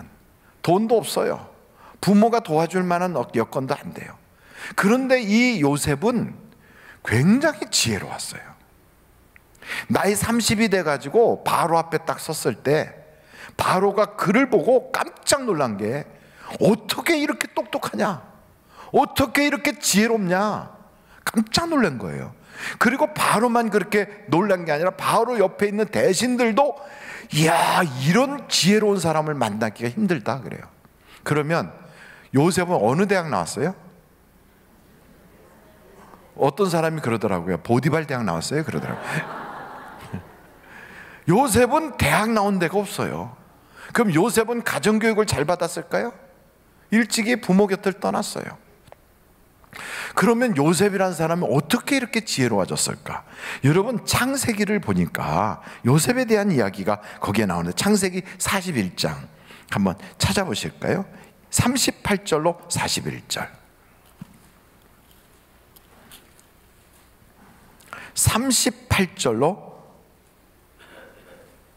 D: 돈도 없어요. 부모가 도와줄 만한 여건도 안 돼요. 그런데 이 요셉은 굉장히 지혜로웠어요. 나이 30이 돼가지고 바로 앞에 딱 섰을 때 바로가 그를 보고 깜짝 놀란 게, 어떻게 이렇게 똑똑하냐, 어떻게 이렇게 지혜롭냐, 깜짝 놀란 거예요. 그리고 바로만 그렇게 놀란 게 아니라 바로 옆에 있는 대신들도 이야, 이런 지혜로운 사람을 만나기가 힘들다 그래요. 그러면 요셉은 어느 대학 나왔어요? 어떤 사람이 그러더라고요. 보디발 대학 나왔어요 그러더라고요. 요셉은 대학 나온 데가 없어요. 그럼 요셉은 가정교육을 잘 받았을까요? 일찍이 부모 곁을 떠났어요. 그러면 요셉이라는 사람이 어떻게 이렇게 지혜로워졌을까? 여러분 창세기를 보니까 요셉에 대한 이야기가 거기에 나오는데, 창세기 41장 한번 찾아보실까요? 38절로 41절. 38절로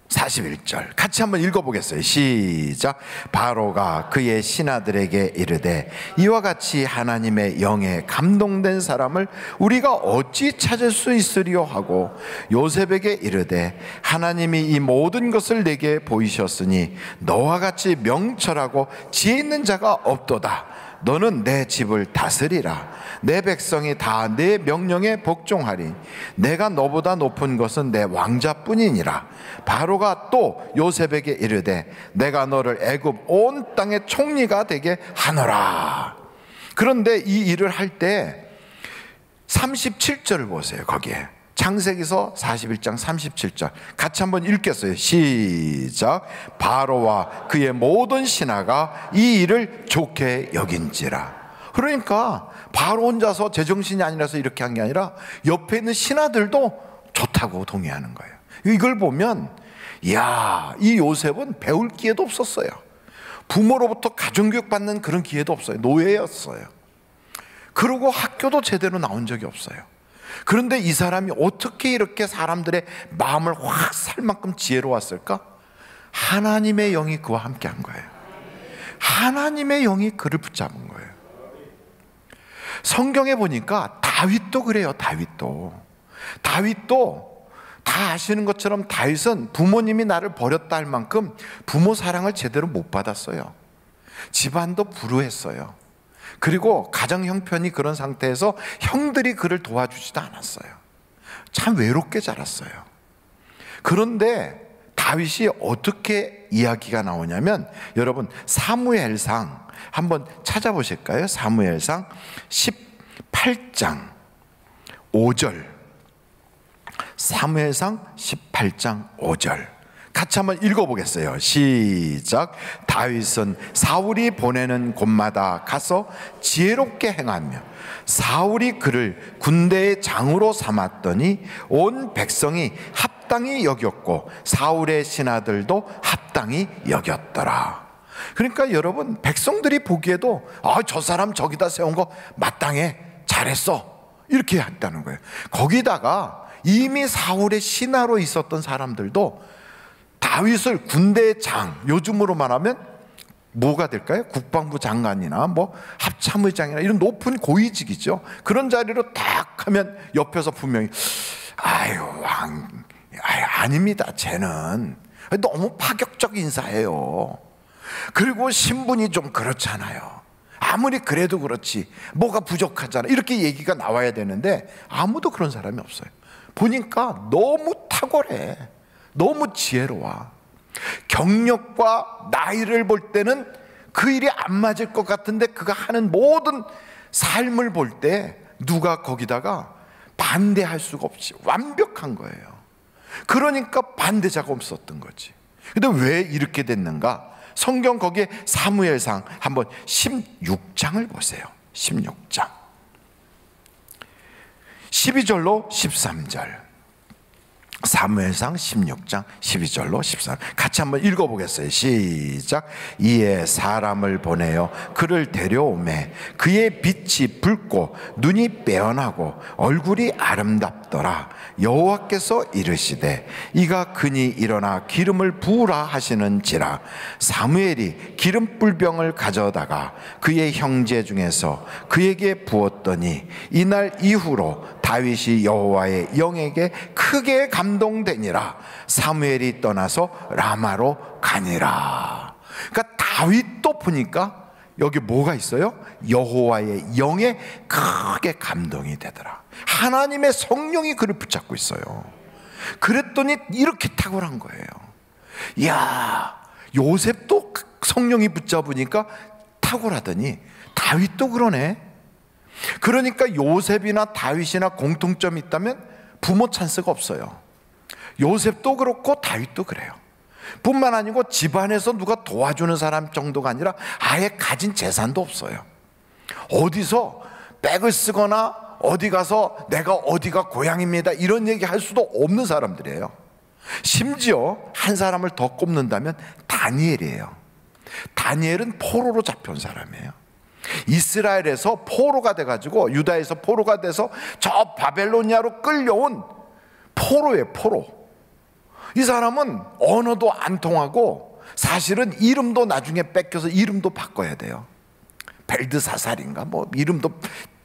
D: 41절 같이 한번 읽어보겠어요. 시작. 바로가 그의 신하들에게 이르되 이와 같이 하나님의 영에 감동된 사람을 우리가 어찌 찾을 수 있으리요 하고 요셉에게 이르되 하나님이 이 모든 것을 내게 보이셨으니 너와 같이 명철하고 지혜 있는 자가 없도다. 너는 내 집을 다스리라. 내 백성이 다 내 명령에 복종하리. 내가 너보다 높은 것은 내 왕자뿐이니라. 바로가 또 요셉에게 이르되 내가 너를 애굽 온 땅의 총리가 되게 하노라. 그런데 이 일을 할 때 37절을 보세요. 거기에 창세기서 41장 37절 같이 한번 읽겠어요. 시작. 바로와 그의 모든 신하가 이 일을 좋게 여긴지라. 그러니까 바로 혼자서 제정신이 아니라서 이렇게 한 게 아니라 옆에 있는 신하들도 좋다고 동의하는 거예요. 이걸 보면 이야, 이 요셉은 배울 기회도 없었어요. 부모로부터 가정교육 받는 그런 기회도 없어요. 노예였어요. 그리고 학교도 제대로 나온 적이 없어요. 그런데 이 사람이 어떻게 이렇게 사람들의 마음을 확 살 만큼 지혜로웠을까? 하나님의 영이 그와 함께 한 거예요. 하나님의 영이 그를 붙잡은 거예요. 성경에 보니까 다윗도 그래요. 다윗도 다 아시는 것처럼 다윗은 부모님이 나를 버렸다 할 만큼 부모 사랑을 제대로 못 받았어요. 집안도 불우했어요. 그리고 가정 형편이 그런 상태에서 형들이 그를 도와주지도 않았어요. 참 외롭게 자랐어요. 그런데 다윗이 어떻게 이야기가 나오냐면, 여러분 사무엘상 한번 찾아보실까요? 사무엘상 18장 5절. 사무엘상 18장 5절 같이 한번 읽어보겠어요. 시작. 다윗은 사울이 보내는 곳마다 가서 지혜롭게 행하며 사울이 그를 군대의 장으로 삼았더니 온 백성이 합당히 여겼고 사울의 신하들도 합당히 여겼더라. 그러니까 여러분, 백성들이 보기에도 저 사람 저기다 세운 거 마땅해, 잘했어, 이렇게 했다는 거예요. 거기다가 이미 사울의 신하로 있었던 사람들도 다윗을 군대의 장, 요즘으로 말하면 뭐가 될까요? 국방부 장관이나 뭐 합참의장이나 이런 높은 고위직이죠. 그런 자리로 딱 하면 옆에서 분명히 아닙니다. 쟤는 너무 파격적 인사예요. 그리고 신분이 좀 그렇잖아요. 아무리 그래도 그렇지 뭐가 부족하잖아, 이렇게 얘기가 나와야 되는데 아무도 그런 사람이 없어요. 보니까 너무 탁월해. 너무 지혜로워. 경력과 나이를 볼 때는 그 일이 안 맞을 것 같은데 그가 하는 모든 삶을 볼 때 누가 거기다가 반대할 수가 없이 완벽한 거예요. 그러니까 반대자가 없었던 거지. 근데 왜 이렇게 됐는가? 성경 거기에 사무엘상 한번 16장을 보세요. 16장 12절로 13절. 사무엘상 16장 12절로 13절 같이 한번 읽어보겠어요. 시작. 이에 사람을 보내어 그를 데려오매 그의 빛이 붉고 눈이 빼어나고 얼굴이 아름답더라. 여호와께서 이르시되 이가 그니 일어나 기름을 부으라 하시는지라. 사무엘이 기름불병을 가져다가 그의 형제 중에서 그에게 부었더니 이날 이후로 다윗이 여호와의 영에게 크게 감동되니라. 사무엘이 떠나서 라마로 가니라. 그러니까 다윗도 보니까 여기 뭐가 있어요? 여호와의 영에 크게 감동이 되더라. 하나님의 성령이 그를 붙잡고 있어요. 그랬더니 이렇게 탁월한 거예요. 이야, 요셉도 성령이 붙잡으니까 탁월하더니 다윗도 그러네. 그러니까 요셉이나 다윗이나 공통점이 있다면 부모 찬스가 없어요. 요셉도 그렇고 다윗도 그래요. 뿐만 아니고 집안에서 누가 도와주는 사람 정도가 아니라 아예 가진 재산도 없어요. 어디서 백을 쓰거나 어디 가서 내가 어디가 고향입니다 이런 얘기 할 수도 없는 사람들이에요. 심지어 한 사람을 더 꼽는다면 다니엘이에요. 다니엘은 포로로 잡혀온 사람이에요. 이스라엘에서 포로가 돼가지고 유다에서 포로가 돼서 저 바벨로니아로 끌려온 포로예요. 포로. 이 사람은 언어도 안 통하고 사실은 이름도 나중에 뺏겨서 이름도 바꿔야 돼요. 벨드사살인가 뭐 이름도,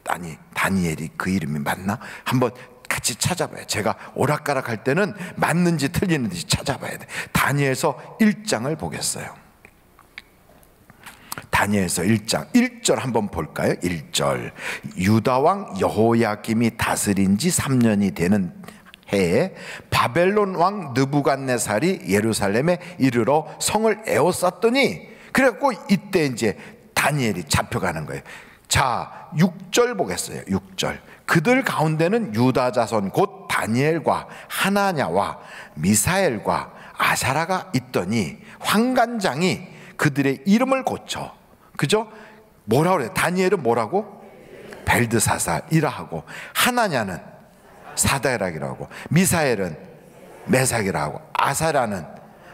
D: 아니 다니엘이 그 이름이 맞나? 한번 같이 찾아봐요. 제가 오락가락 할 때는 맞는지 틀리는지 찾아봐야 돼. 다니엘서 1장을 보겠어요. 다니엘서 1장 1절 한번 볼까요? 1절. 유다 왕 여호야김이 다스린 지 3년이 되는 해에 바벨론 왕 느부갓네살이 예루살렘에 이르러 성을 에워쌌더니, 그래갖고 이때 이제 다니엘이 잡혀가는 거예요. 자, 6절 보겠어요. 6절. 그들 가운데는 유다 자손 곧 다니엘과 하나냐와 미사엘과 아사라가 있더니 환관장이 그들의 이름을 고쳐, 그죠? 뭐라고 그래요? 다니엘은 뭐라고? 벨드사살이라 하고, 하나냐는 사다락이라고 하고, 미사엘은 메삭이라 하고, 아사라는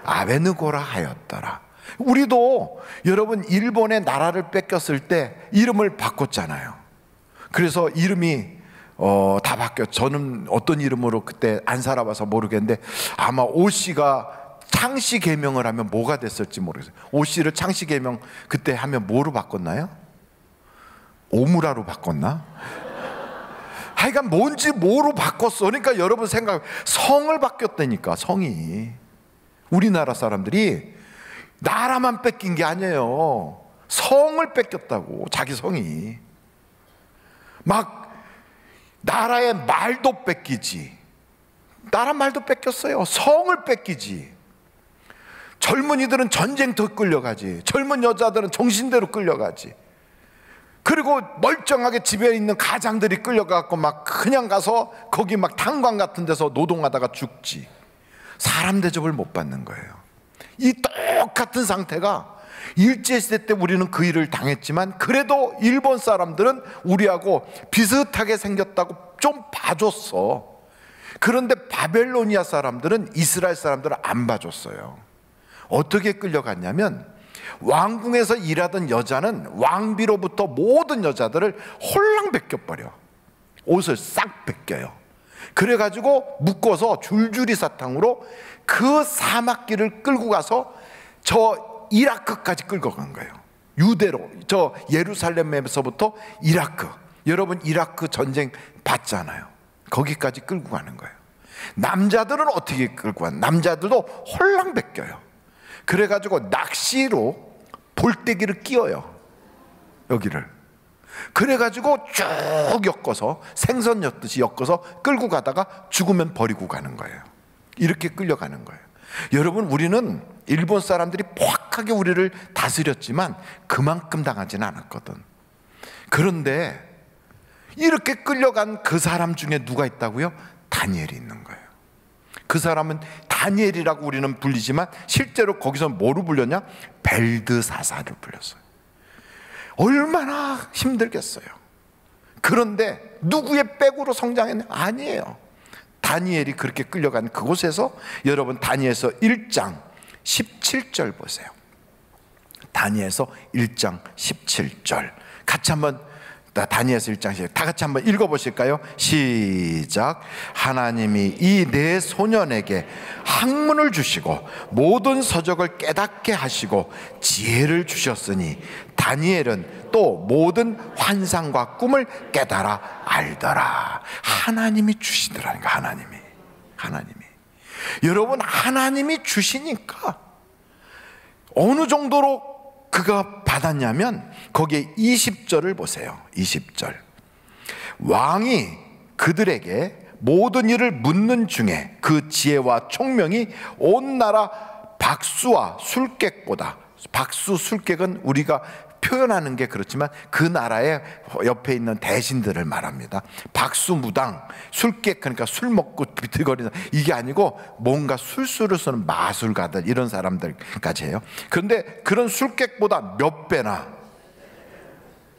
D: 아베느고라 하였더라. 우리도 여러분 일본의 나라를 뺏겼을 때 이름을 바꿨잖아요. 그래서 이름이 다 바뀌었. 저는 어떤 이름으로 그때 안 살아봐서 모르겠는데, 아마 오씨가 창씨 개명을 하면 뭐가 됐을지 모르겠어요. 오씨를 창씨 개명 그때 하면 뭐로 바꿨나요? 오무라로 바꿨나? 하여간 뭔지 뭐로 바꿨어. 그러니까 여러분 생각, 성을 바뀌었다니까. 성이 우리나라 사람들이 나라만 뺏긴 게 아니에요. 성을 뺏겼다고. 자기 성이 막 나라의 말도 뺏기지. 나라 말도 뺏겼어요. 성을 뺏기지. 젊은이들은 전쟁터 끌려가지. 젊은 여자들은 정신대로 끌려가지. 그리고 멀쩡하게 집에 있는 가장들이 끌려가고 막 그냥 가서 거기 막 탄광 같은 데서 노동하다가 죽지. 사람 대접을 못 받는 거예요. 이 똑같은 상태가 일제시대 때 우리는 그 일을 당했지만, 그래도 일본 사람들은 우리하고 비슷하게 생겼다고 좀 봐줬어. 그런데 바벨로니아 사람들은 이스라엘 사람들을 안 봐줬어요. 어떻게 끌려갔냐면, 왕궁에서 일하던 여자는 왕비로부터 모든 여자들을 홀랑 벗겨버려. 옷을 싹 벗겨요. 그래가지고 묶어서 줄줄이 사탕으로 그 사막길을 끌고 가서 저 이라크까지 끌고 간 거예요. 유대로. 저 예루살렘에서부터 이라크. 여러분 이라크 전쟁 봤잖아요. 거기까지 끌고 가는 거예요. 남자들은 어떻게 끌고 가? 남자들도 홀랑 벗겨요. 그래가지고 낚시로 볼때기를 끼워요. 여기를. 그래가지고 쭉 엮어서 생선 엮듯이 엮어서 끌고 가다가 죽으면 버리고 가는 거예요. 이렇게 끌려가는 거예요. 여러분, 우리는 일본 사람들이 포악하게 우리를 다스렸지만 그만큼 당하지는 않았거든. 그런데 이렇게 끌려간 그 사람 중에 누가 있다고요? 다니엘이 있는 거예요. 그 사람은 다니엘이라고 우리는 불리지만 실제로 거기서 뭐로 불렸냐? 벨드사살을 불렸어요. 얼마나 힘들겠어요. 그런데 누구의 백으로 성장했냐? 아니에요. 다니엘이 그렇게 끌려간 그곳에서 여러분 다니엘서 1장 17절 보세요. 다니엘서 1장 17절 같이 한번, 다니엘서 1장 다 같이 한번 읽어보실까요? 시작. 하나님이 이 네 소년에게 학문을 주시고 모든 서적을 깨닫게 하시고 지혜를 주셨으니 다니엘은 또 모든 환상과 꿈을 깨달아 알더라. 하나님이 주시더라니까. 하나님이 여러분, 하나님이 주시니까 어느 정도로 그가 받았냐면 거기에 20절을 보세요. 20절. 왕이 그들에게 모든 일을 묻는 중에 그 지혜와 총명이 온 나라 박수와 술객보다, 박수 술객은 우리가 표현하는 게 그렇지만 그 나라의 옆에 있는 대신들을 말합니다. 박수무당, 술객, 그러니까 술 먹고 비틀거리는, 이게 아니고 뭔가 술수를 쓰는 마술가들, 이런 사람들까지 해요. 그런데 그런 술객보다 몇 배나,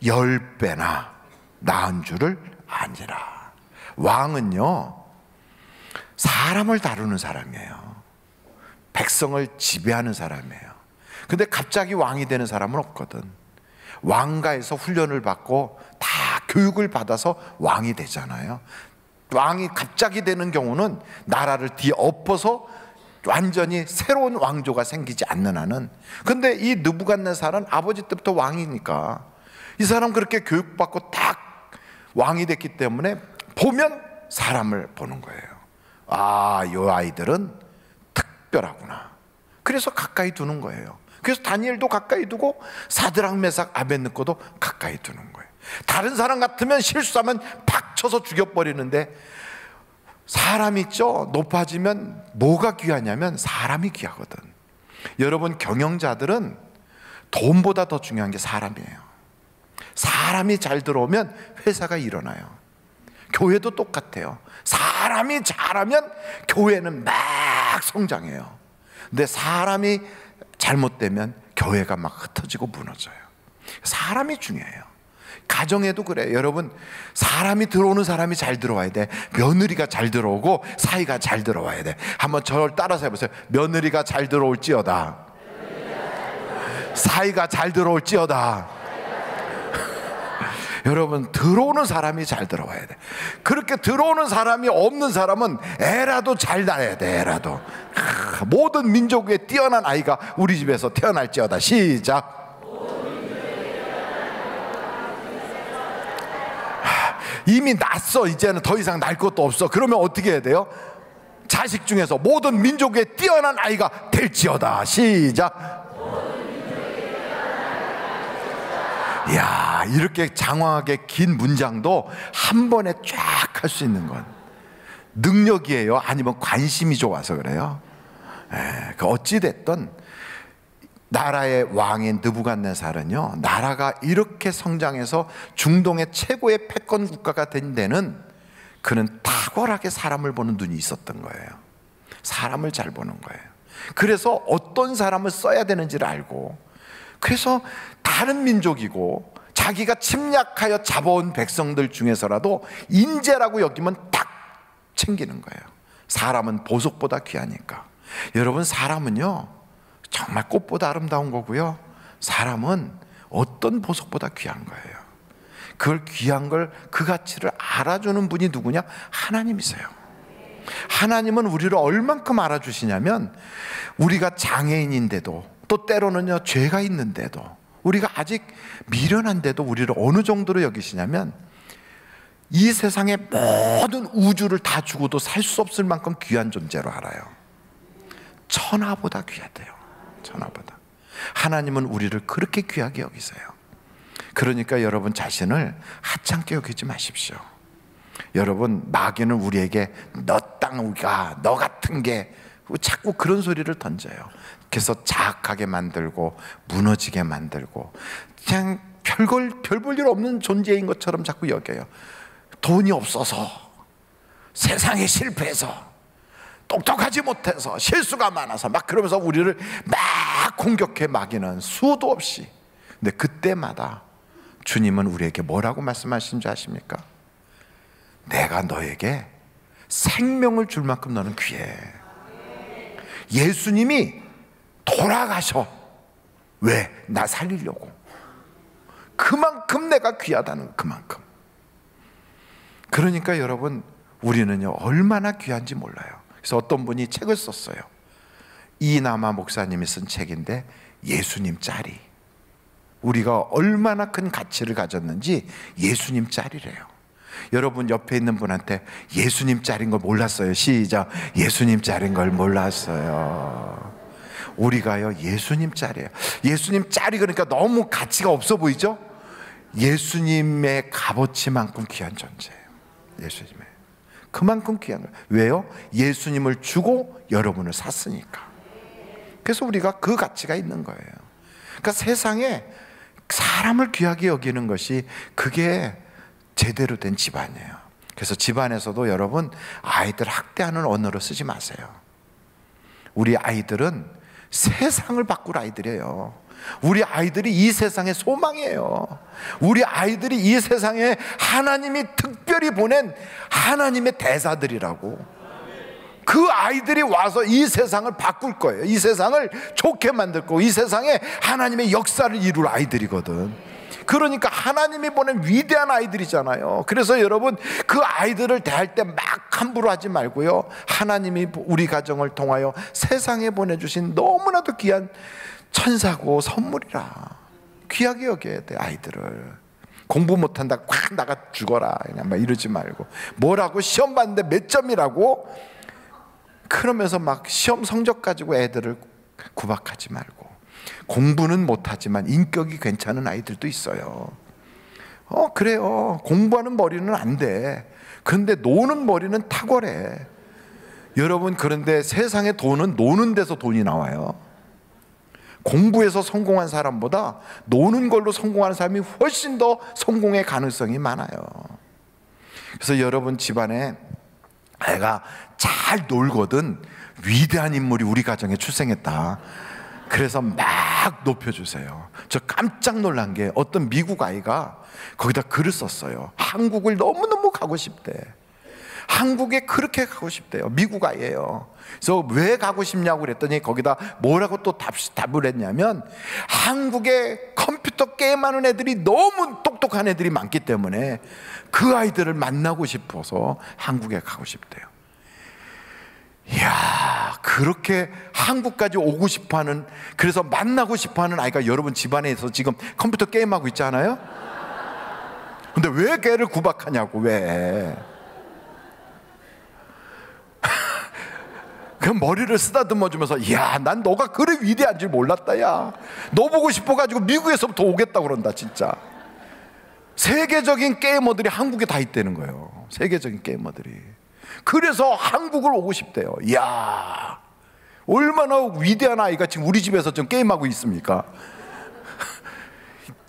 D: 10배나 나은 줄을 아니라. 왕은요, 사람을 다루는 사람이에요. 백성을 지배하는 사람이에요. 근데 갑자기 왕이 되는 사람은 없거든. 왕가에서 훈련을 받고 다 교육을 받아서 왕이 되잖아요. 왕이 갑자기 되는 경우는 나라를 뒤엎어서 완전히 새로운 왕조가 생기지 않는 한은. 근데 이 느부갓네살은 아버지 때부터 왕이니까 이 사람 그렇게 교육받고 딱 왕이 됐기 때문에 보면 사람을 보는 거예요. 아, 이 아이들은 특별하구나. 그래서 가까이 두는 거예요. 그래서 다니엘도 가까이 두고 사드락 메삭 아벳느고도 가까이 두는 거예요. 다른 사람 같으면 실수하면 팍 쳐서 죽여버리는데, 사람 있죠? 높아지면 뭐가 귀하냐면 사람이 귀하거든. 여러분, 경영자들은 돈보다 더 중요한 게 사람이에요. 사람이 잘 들어오면 회사가 일어나요. 교회도 똑같아요. 사람이 잘하면 교회는 막 성장해요. 근데 사람이 잘못되면 교회가 막 흩어지고 무너져요. 사람이 중요해요. 가정에도 그래요. 여러분, 사람이 들어오는 사람이 잘 들어와야 돼. 며느리가 잘 들어오고 사이가 잘 들어와야 돼. 한번 저를 따라서 해보세요. 며느리가 잘 들어올지어다, 사이가 잘 들어올지어다. 여러분, 들어오는 사람이 잘 들어와야 돼. 그렇게 들어오는 사람이 없는 사람은 애라도 잘 낳아야 돼. 애라도. 모든 민족에 뛰어난 아이가 우리 집에서 태어날지어다. 시작. 이미 낳았어. 이제는 더 이상 낳을 것도 없어. 그러면 어떻게 해야 돼요? 자식 중에서 모든 민족에 뛰어난 아이가 될지어다. 시작. 이야, 이렇게 장황하게 긴 문장도 한 번에 쫙 할 수 있는 건 능력이에요? 아니면 관심이 좋아서 그래요? 어찌됐든 나라의 왕인 느부갓네살은요, 나라가 이렇게 성장해서 중동의 최고의 패권 국가가 된 데는 그는 탁월하게 사람을 보는 눈이 있었던 거예요. 사람을 잘 보는 거예요. 그래서 어떤 사람을 써야 되는지를 알고, 그래서 다른 민족이고 자기가 침략하여 잡아온 백성들 중에서라도 인재라고 여기면 딱 챙기는 거예요. 사람은 보석보다 귀하니까. 여러분, 사람은요 정말 꽃보다 아름다운 거고요, 사람은 어떤 보석보다 귀한 거예요. 그걸 귀한 걸, 그 가치를 알아주는 분이 누구냐? 하나님이세요. 하나님은 우리를 얼만큼 알아주시냐면, 우리가 장애인인데도, 또 때로는요 죄가 있는데도, 우리가 아직 미련한데도 우리를 어느 정도로 여기시냐면, 이 세상의 모든 우주를 다 주고도 살 수 없을 만큼 귀한 존재로 알아요. 천하보다 귀하대요. 천하보다. 하나님은 우리를 그렇게 귀하게 여기세요. 그러니까 여러분 자신을 하찮게 여기지 마십시오. 여러분, 마귀는 우리에게 너 땅우가, 너 같은 게, 자꾸 그런 소리를 던져요. 그래서 자학하게 만들고 무너지게 만들고, 그냥 별 볼 일 없는 존재인 것처럼 자꾸 여겨요. 돈이 없어서, 세상에 실패해서, 똑똑하지 못해서, 실수가 많아서 막 그러면서 우리를 막 공격해 마귀는 수도 없이. 근데 그때마다 주님은 우리에게 뭐라고 말씀하신 줄 아십니까? 내가 너에게 생명을 줄 만큼 너는 귀해. 예수님이 돌아가셔. 왜? 나 살리려고. 그만큼 내가 귀하다는, 그만큼. 그러니까 여러분, 우리는요 얼마나 귀한지 몰라요. 그래서 어떤 분이 책을 썼어요. 이남아 목사님이 쓴 책인데, 예수님 짤이, 우리가 얼마나 큰 가치를 가졌는지 예수님 짤이래요. 여러분, 옆에 있는 분한테 예수님 짤인 걸 몰랐어요. 시작. 예수님 짤인 걸 몰랐어요. 우리가요 예수님 짤이에요. 예수님 짤이, 그러니까 너무 가치가 없어 보이죠? 예수님의 값어치만큼 귀한 존재예요. 예수님의 그만큼 귀한 거예요. 왜요? 예수님을 주고 여러분을 샀으니까. 그래서 우리가 그 가치가 있는 거예요. 그러니까 세상에 사람을 귀하게 여기는 것이, 그게 제대로 된 집안이에요. 그래서 집안에서도 여러분, 아이들 학대하는 언어로 쓰지 마세요. 우리 아이들은 세상을 바꿀 아이들이에요. 우리 아이들이 이 세상의 소망이에요. 우리 아이들이 이 세상에 하나님이 특별히 보낸 하나님의 대사들이라고. 그 아이들이 와서 이 세상을 바꿀 거예요. 이 세상을 좋게 만들 거고, 이 세상에 하나님의 역사를 이룰 아이들이거든. 그러니까 하나님이 보낸 위대한 아이들이잖아요. 그래서 여러분, 그 아이들을 대할 때 막 함부로 하지 말고요, 하나님이 우리 가정을 통하여 세상에 보내주신 너무나도 귀한 천사고 선물이라 귀하게 여겨야 돼. 아이들을 공부 못한다 꽉 나가 죽어라 그냥 막 이러지 말고, 뭐라고 시험 봤는데 몇 점이라고 그러면서 막 시험 성적 가지고 애들을 구박하지 말고. 공부는 못하지만 인격이 괜찮은 아이들도 있어요. 그래요. 공부하는 머리는 안 돼. 그런데 노는 머리는 탁월해. 여러분, 그런데 세상의 돈은 노는 데서 돈이 나와요. 공부해서 성공한 사람보다 노는 걸로 성공하는 사람이 훨씬 더 성공의 가능성이 많아요. 그래서 여러분 집안에 애가 잘 놀거든 위대한 인물이 우리 가정에 출생했다. 그래서 막 높여주세요. 저 깜짝 놀란 게 어떤 미국 아이가 거기다 글을 썼어요. 한국을 너무너무 가고 싶대. 한국에 그렇게 가고 싶대요. 미국 아이예요. 그래서 왜 가고 싶냐고 그랬더니 거기다 뭐라고 또 답을 했냐면, 한국에 컴퓨터 게임하는 애들이 너무 똑똑한 애들이 많기 때문에 그 아이들을 만나고 싶어서 한국에 가고 싶대요. 이야, 그렇게 한국까지 오고 싶어하는, 그래서 만나고 싶어하는 아이가 여러분 집안에서 지금 컴퓨터 게임하고 있잖아요. 근데 왜 걔를 구박하냐고. 왜? 그 머리를 쓰다듬어 주면서, 야, 난 너가 그래 위대한 줄 몰랐다. 야, 너 보고 싶어가지고 미국에서부터 오겠다고 그런다. 진짜 세계적인 게이머들이 한국에 다 있다는 거예요. 세계적인 게이머들이. 그래서 한국을 오고 싶대요. 이야, 얼마나 위대한 아이가 지금 우리 집에서 좀 게임하고 있습니까?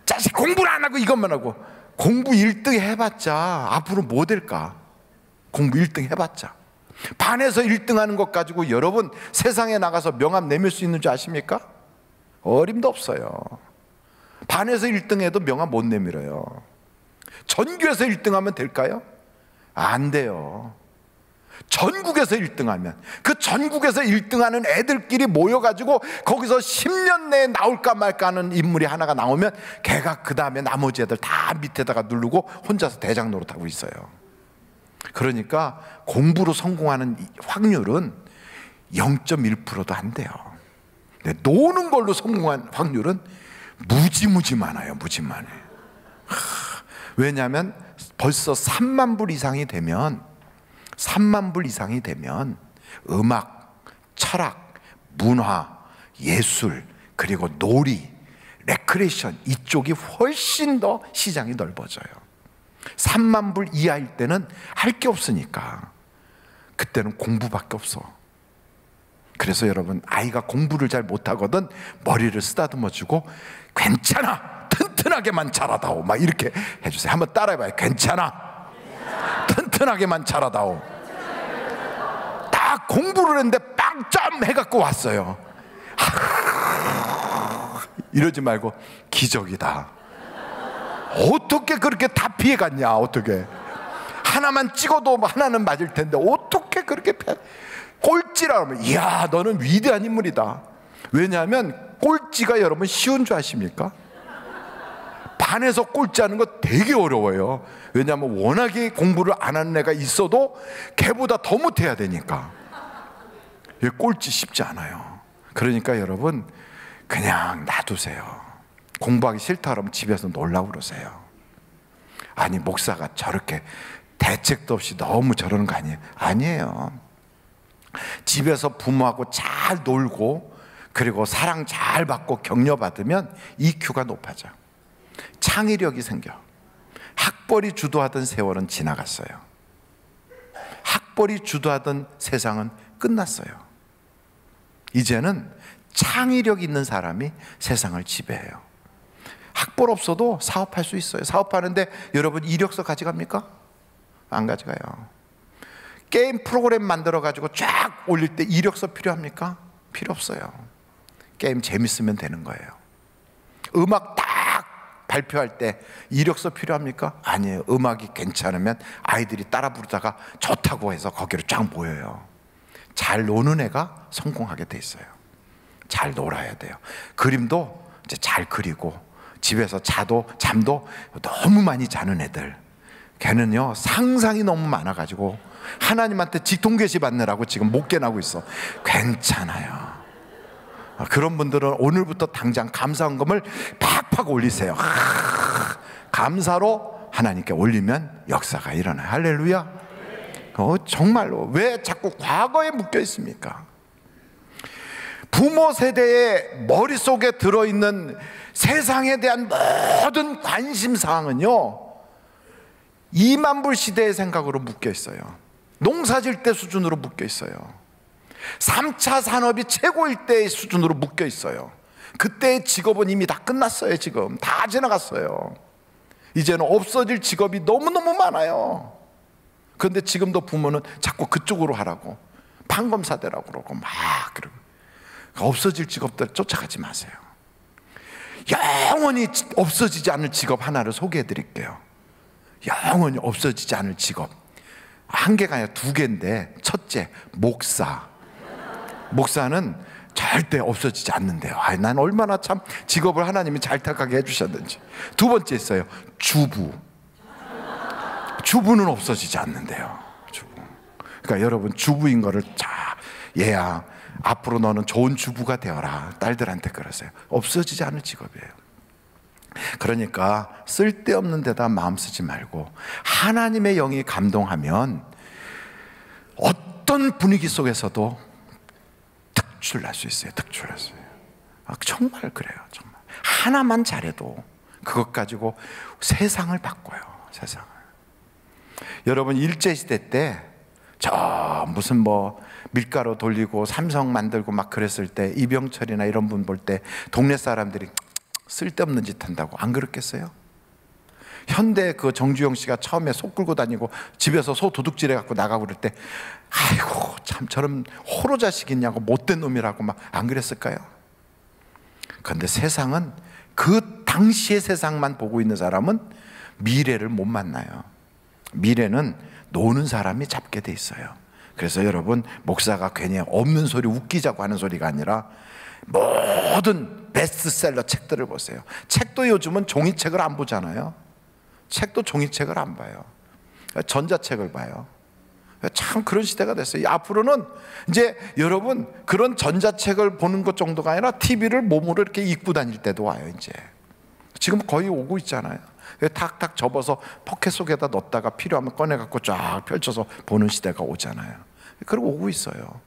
D: 자식 공부를 안 하고 이것만 하고. 공부 1등 해봤자 앞으로 뭐 될까? 공부 1등 해봤자 반에서 1등 하는 것 가지고 여러분 세상에 나가서 명함 내밀 수 있는 줄 아십니까? 어림도 없어요. 반에서 1등 해도 명함 못 내밀어요. 전교에서 1등 하면 될까요? 안 돼요. 전국에서 1등 하면, 그 전국에서 1등 하는 애들끼리 모여가지고 거기서 10년 내에 나올까 말까 하는 인물이 하나가 나오면 걔가 그 다음에 나머지 애들 다 밑에다가 누르고 혼자서 대장 노릇하고 있어요. 그러니까 공부로 성공하는 확률은 0.1%도 안 돼요. 근데 노는 걸로 성공한 확률은 무지무지 많아요. 무지 많아요. 왜냐하면 벌써 3만 불 이상이 되면, 3만 불 이상이 되면 음악, 철학, 문화, 예술, 그리고 놀이, 레크레이션, 이쪽이 훨씬 더 시장이 넓어져요. 3만 불 이하일 때는 할 게 없으니까 그때는 공부밖에 없어. 그래서 여러분, 아이가 공부를 잘 못하거든 머리를 쓰다듬어주고, 괜찮아, 튼튼하게만 자라다오, 막 이렇게 해주세요. 한번 따라해봐요. 괜찮아, 튼튼하게만 자라다오. 딱 공부를 했는데 빵점 해갖고 왔어요. 이러지 말고 기적이다. 어떻게 그렇게 다 피해갔냐. 어떻게 하나만 찍어도 하나는 맞을 텐데 어떻게 그렇게 꼴찌라 하면, 이야, 너는 위대한 인물이다. 왜냐하면 꼴찌가 여러분 쉬운 줄 아십니까? 반에서 꼴찌하는 거 되게 어려워요. 왜냐하면 워낙에 공부를 안 하는 애가 있어도 걔보다 더 못해야 되니까. 꼴찌 쉽지 않아요. 그러니까 여러분 그냥 놔두세요. 공부하기 싫다 그러면 집에서 놀라고 그러세요. 아니, 목사가 저렇게 대책도 없이 너무 저러는 거 아니에요? 아니에요. 집에서 부모하고 잘 놀고, 그리고 사랑 잘 받고 격려받으면 EQ가 높아져. 창의력이 생겨. 학벌이 주도하던 세월은 지나갔어요. 학벌이 주도하던 세상은 끝났어요. 이제는 창의력 있는 사람이 세상을 지배해요. 학벌 없어도 사업할 수 있어요. 사업하는데 여러분 이력서 가져갑니까? 안 가져가요. 게임 프로그램 만들어 가지고 쫙 올릴 때 이력서 필요합니까? 필요 없어요. 게임 재밌으면 되는 거예요. 음악 딱 발표할 때 이력서 필요합니까? 아니에요. 음악이 괜찮으면 아이들이 따라 부르다가 좋다고 해서 거기로 쫙 모여요. 잘 노는 애가 성공하게 돼 있어요. 잘 놀아야 돼요. 그림도 이제 잘 그리고, 집에서 잠도 너무 많이 자는 애들, 걔는요 상상이 너무 많아가지고 하나님한테 직통계시 받느라고 지금 못 깨나고 있어. 괜찮아요. 그런 분들은 오늘부터 당장 감사헌금을 팍팍 올리세요. 감사로 하나님께 올리면 역사가 일어나요. 할렐루야. 정말로 왜 자꾸 과거에 묶여 있습니까? 부모 세대의 머릿속에 들어있는 세상에 대한 모든 관심사항은요 2만 불 시대의 생각으로 묶여 있어요. 농사질 때 수준으로 묶여 있어요. 3차 산업이 최고일 때의 수준으로 묶여 있어요. 그때의 직업은 이미 다 끝났어요. 지금 다 지나갔어요. 이제는 없어질 직업이 너무너무 많아요. 그런데 지금도 부모는 자꾸 그쪽으로 하라고, 판검사대라고 그러고 막 그러고. 없어질 직업들 쫓아가지 마세요. 영원히 없어지지 않을 직업 하나를 소개해 드릴게요. 영원히 없어지지 않을 직업 한 개가 아니라 2개인데, 첫째 목사. 목사는 절대 없어지지 않는데요. 난 얼마나 참 직업을 하나님이 잘 택하게 해주셨는지. 2번째 있어요. 주부. 주부는 없어지지 않는데요. 주부. 그러니까 여러분 주부인 거를 얘야 앞으로 너는 좋은 주부가 되어라. 딸들한테 그러세요. 없어지지 않을 직업이에요. 그러니까 쓸데없는 데다 마음 쓰지 말고 하나님의 영이 감동하면 어떤 분위기 속에서도 특출날 수 있어요. 특출날 수 있어요. 정말 그래요. 정말 하나만 잘해도 그것 가지고 세상을 바꿔요. 세상을. 여러분 일제시대 때 저 무슨 뭐 밀가루 돌리고 삼성 만들고 막 그랬을 때 이병철이나 이런 분 볼 때 동네 사람들이 쓸데없는 짓 한다고 안 그렇겠어요? 현대 그 정주영 씨가 처음에 소 끌고 다니고 집에서 소 도둑질해 갖고 나가고 그럴 때 아이고 참 저런 호로 자식 있냐고 못된 놈이라고 막 안 그랬을까요? 그런데 세상은 그 당시의 세상만 보고 있는 사람은 미래를 못 만나요. 미래는 노는 사람이 잡게 돼 있어요. 그래서 여러분 목사가 괜히 없는 소리 웃기자고 하는 소리가 아니라 모든 베스트셀러 책들을 보세요. 책도 요즘은 종이책을 안 보잖아요. 책도 종이책을 안 봐요. 전자책을 봐요. 참 그런 시대가 됐어요. 앞으로는 이제 여러분 그런 전자책을 보는 것 정도가 아니라 TV를 몸으로 이렇게 입고 다닐 때도 와요. 이제 지금 거의 오고 있잖아요. 탁탁 접어서 포켓 속에다 넣었다가 필요하면 꺼내갖고 쫙 펼쳐서 보는 시대가 오잖아요. 그러고 오고 있어요.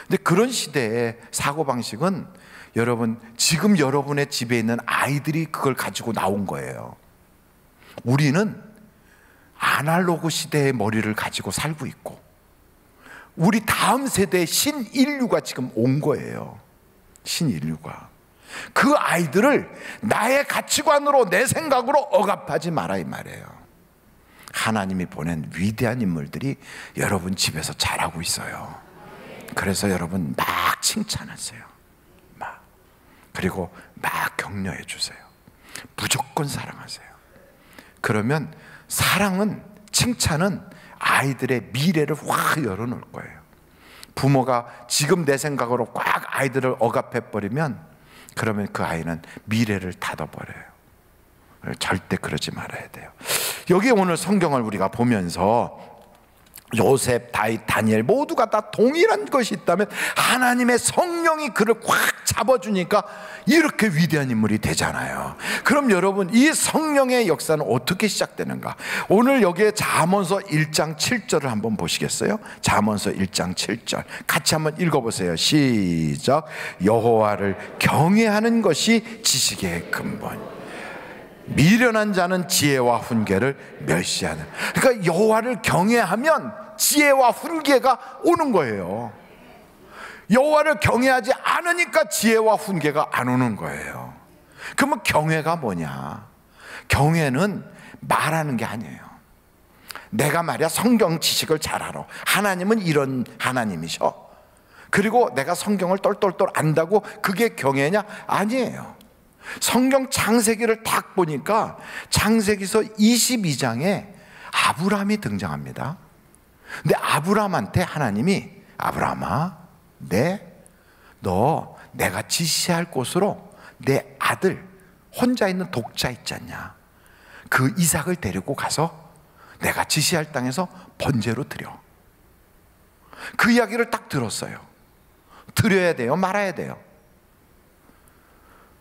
D: 근데 그런 시대의 사고방식은 여러분 지금 여러분의 집에 있는 아이들이 그걸 가지고 나온 거예요. 우리는 아날로그 시대의 머리를 가지고 살고 있고 우리 다음 세대의 신인류가 지금 온 거예요. 신인류가. 그 아이들을 나의 가치관으로 내 생각으로 억압하지 마라 이 말이에요. 하나님이 보낸 위대한 인물들이 여러분 집에서 자라고 있어요. 그래서 여러분 막 칭찬하세요. 막. 그리고 막 격려해 주세요. 무조건 사랑하세요. 그러면 사랑은, 칭찬은 아이들의 미래를 확 열어놓을 거예요. 부모가 지금 내 생각으로 꽉 아이들을 억압해버리면 그러면 그 아이는 미래를 닫아버려요. 절대 그러지 말아야 돼요. 여기 오늘 성경을 우리가 보면서 요셉, 다윗, 다니엘 모두가 다 동일한 것이 있다면 하나님의 성령이 그를 꽉 잡아주니까 이렇게 위대한 인물이 되잖아요. 그럼 여러분 이 성령의 역사는 어떻게 시작되는가? 오늘 여기에 잠언서 1장 7절을 한번 보시겠어요? 잠언서 1장 7절 같이 한번 읽어보세요. 시작. 여호와를 경외하는 것이 지식의 근본, 미련한 자는 지혜와 훈계를 멸시하는. 그러니까 여호와를 경외하면 지혜와 훈계가 오는 거예요. 여호와를 경외하지 않으니까 지혜와 훈계가 안 오는 거예요. 그러면 경외가 뭐냐? 경외는 말하는 게 아니에요. 내가 말이야 성경 지식을 잘 알아. 하나님은 이런 하나님이셔. 그리고 내가 성경을 똘똘똘 안다고 그게 경외냐? 아니에요. 성경 창세기를 딱 보니까 창세기서 22장에 아브라함이 등장합니다. 근데 아브라함한테 하나님이 아브라함아, 너 내가 지시할 곳으로 내 아들 혼자 있는 독자 있지 않냐, 그 이삭을 데리고 가서 내가 지시할 땅에서 번제로 드려. 그 이야기를 딱 들었어요. 드려야 돼요? 말아야 돼요?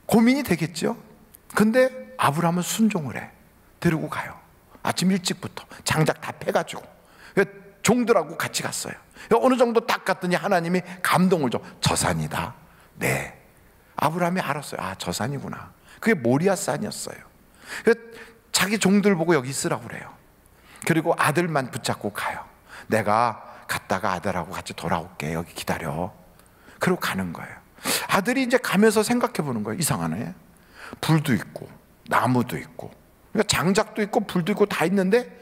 D: 고민이 되겠죠. 근데 아브라함은 순종을 해. 데리고 가요. 아침 일찍부터 장작 다 패가지고 종들하고 같이 갔어요. 어느 정도 딱 갔더니 하나님이 감동을 줘. 저 산이다. 네. 아브라함이 알았어요. 아, 저 산이구나. 그게 모리아 산이었어요. 그래서 자기 종들 보고 여기 있으라고 그래요. 그리고 아들만 붙잡고 가요. 내가 갔다가 아들하고 같이 돌아올게. 여기 기다려. 그리고 가는 거예요. 아들이 이제 가면서 생각해 보는 거예요. 이상하네. 불도 있고 나무도 있고 그러니까 장작도 있고 불도 있고 다 있는데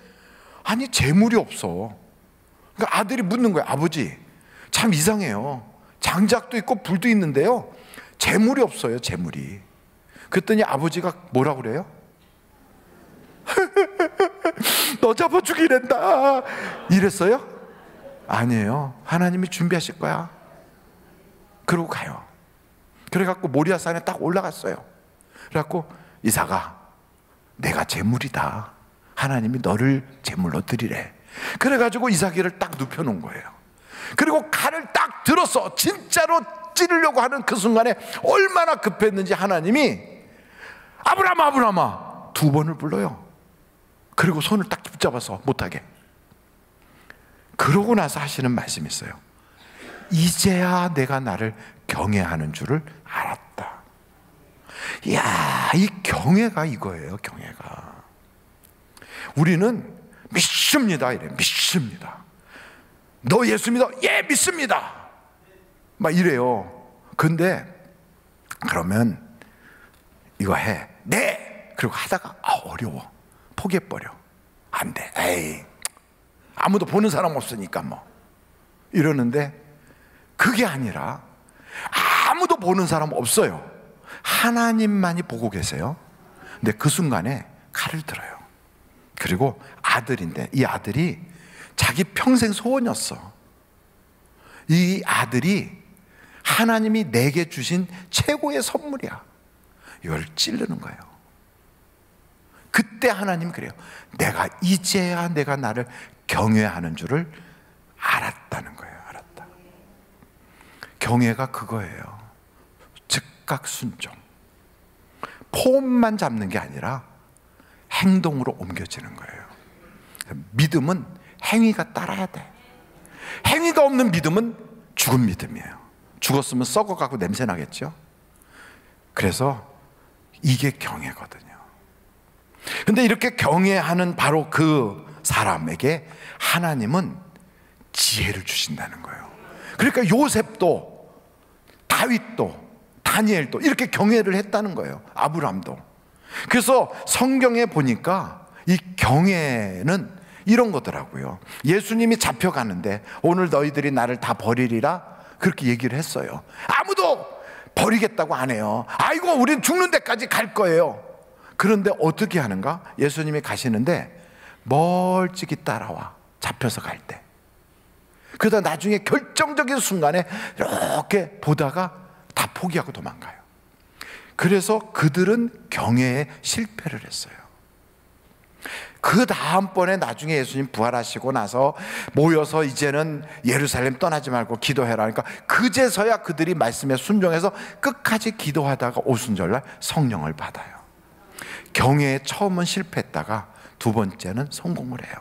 D: 아니 재물이 없어. 그러니까 아들이 묻는 거예요. 아버지, 참 이상해요. 장작도 있고 불도 있는데요, 재물이 없어요. 재물이. 그랬더니 아버지가 뭐라고 그래요? 너 잡아 죽이랜다 이랬어요? 아니에요. 하나님이 준비하실 거야. 그러고 가요. 그래갖고 모리아산에 딱 올라갔어요. 그래갖고 이삭아, 내가 재물이다. 하나님이 너를 재물로 드리래. 그래가지고 이삭이를 딱 눕혀놓은 거예요. 그리고 칼을 딱 들어서 진짜로 찌르려고 하는 그 순간에 얼마나 급했는지 하나님이 아브라함아, 아브라함아 두 번을 불러요. 그리고 손을 딱 붙잡아서 못하게. 그러고 나서 하시는 말씀이 있어요. 이제야 내가 나를 경외하는 줄을 알았다. 이야, 이 경외가 이거예요. 경외가. 우리는 믿습니다 이래. 믿습니다. 너 예수 믿어? 예, 믿습니다. 막 이래요. 근데 그러면 이거 해. 네. 그리고 하다가 어려워. 포기해버려. 안 돼. 에이, 아무도 보는 사람 없으니까 뭐 이러는데, 그게 아니라 아무도 보는 사람 없어요. 하나님만이 보고 계세요. 근데 그 순간에 칼을 들어요. 그리고 아들인데, 이 아들이 자기 평생 소원이었어. 이 아들이 하나님이 내게 주신 최고의 선물이야. 이걸 찌르는 거예요. 그때 하나님 그래요. 내가 이제야 내가 나를 경외하는 줄을 알았다는 거예요. 알았다. 경외가 그거예요. 즉각 순종. 폼만 잡는 게 아니라 행동으로 옮겨지는 거예요. 믿음은 행위가 따라야 돼. 행위가 없는 믿음은 죽은 믿음이에요. 죽었으면 썩어가고 냄새 나겠죠. 그래서 이게 경외거든요. 근데 이렇게 경외하는 바로 그 사람에게 하나님은 지혜를 주신다는 거예요. 그러니까 요셉도, 다윗도, 다니엘도 이렇게 경외를 했다는 거예요. 아브라함도. 그래서 성경에 보니까 이 경외는 이런 거더라고요. 예수님이 잡혀가는데 오늘 너희들이 나를 다 버리리라 그렇게 얘기를 했어요. 아무도 버리겠다고 안 해요. 아이고, 우린 죽는 데까지 갈 거예요. 그런데 어떻게 하는가? 예수님이 가시는데 멀찍이 따라와. 잡혀서 갈 때. 그러다 나중에 결정적인 순간에 이렇게 보다가 다 포기하고 도망가요. 그래서 그들은 경외에 실패를 했어요. 그 다음번에 나중에 예수님 부활하시고 나서 모여서 이제는 예루살렘 떠나지 말고 기도해라 하니까 그제서야 그들이 말씀에 순종해서 끝까지 기도하다가 오순절날 성령을 받아요. 경외에 처음은 실패했다가 두 번째는 성공을 해요.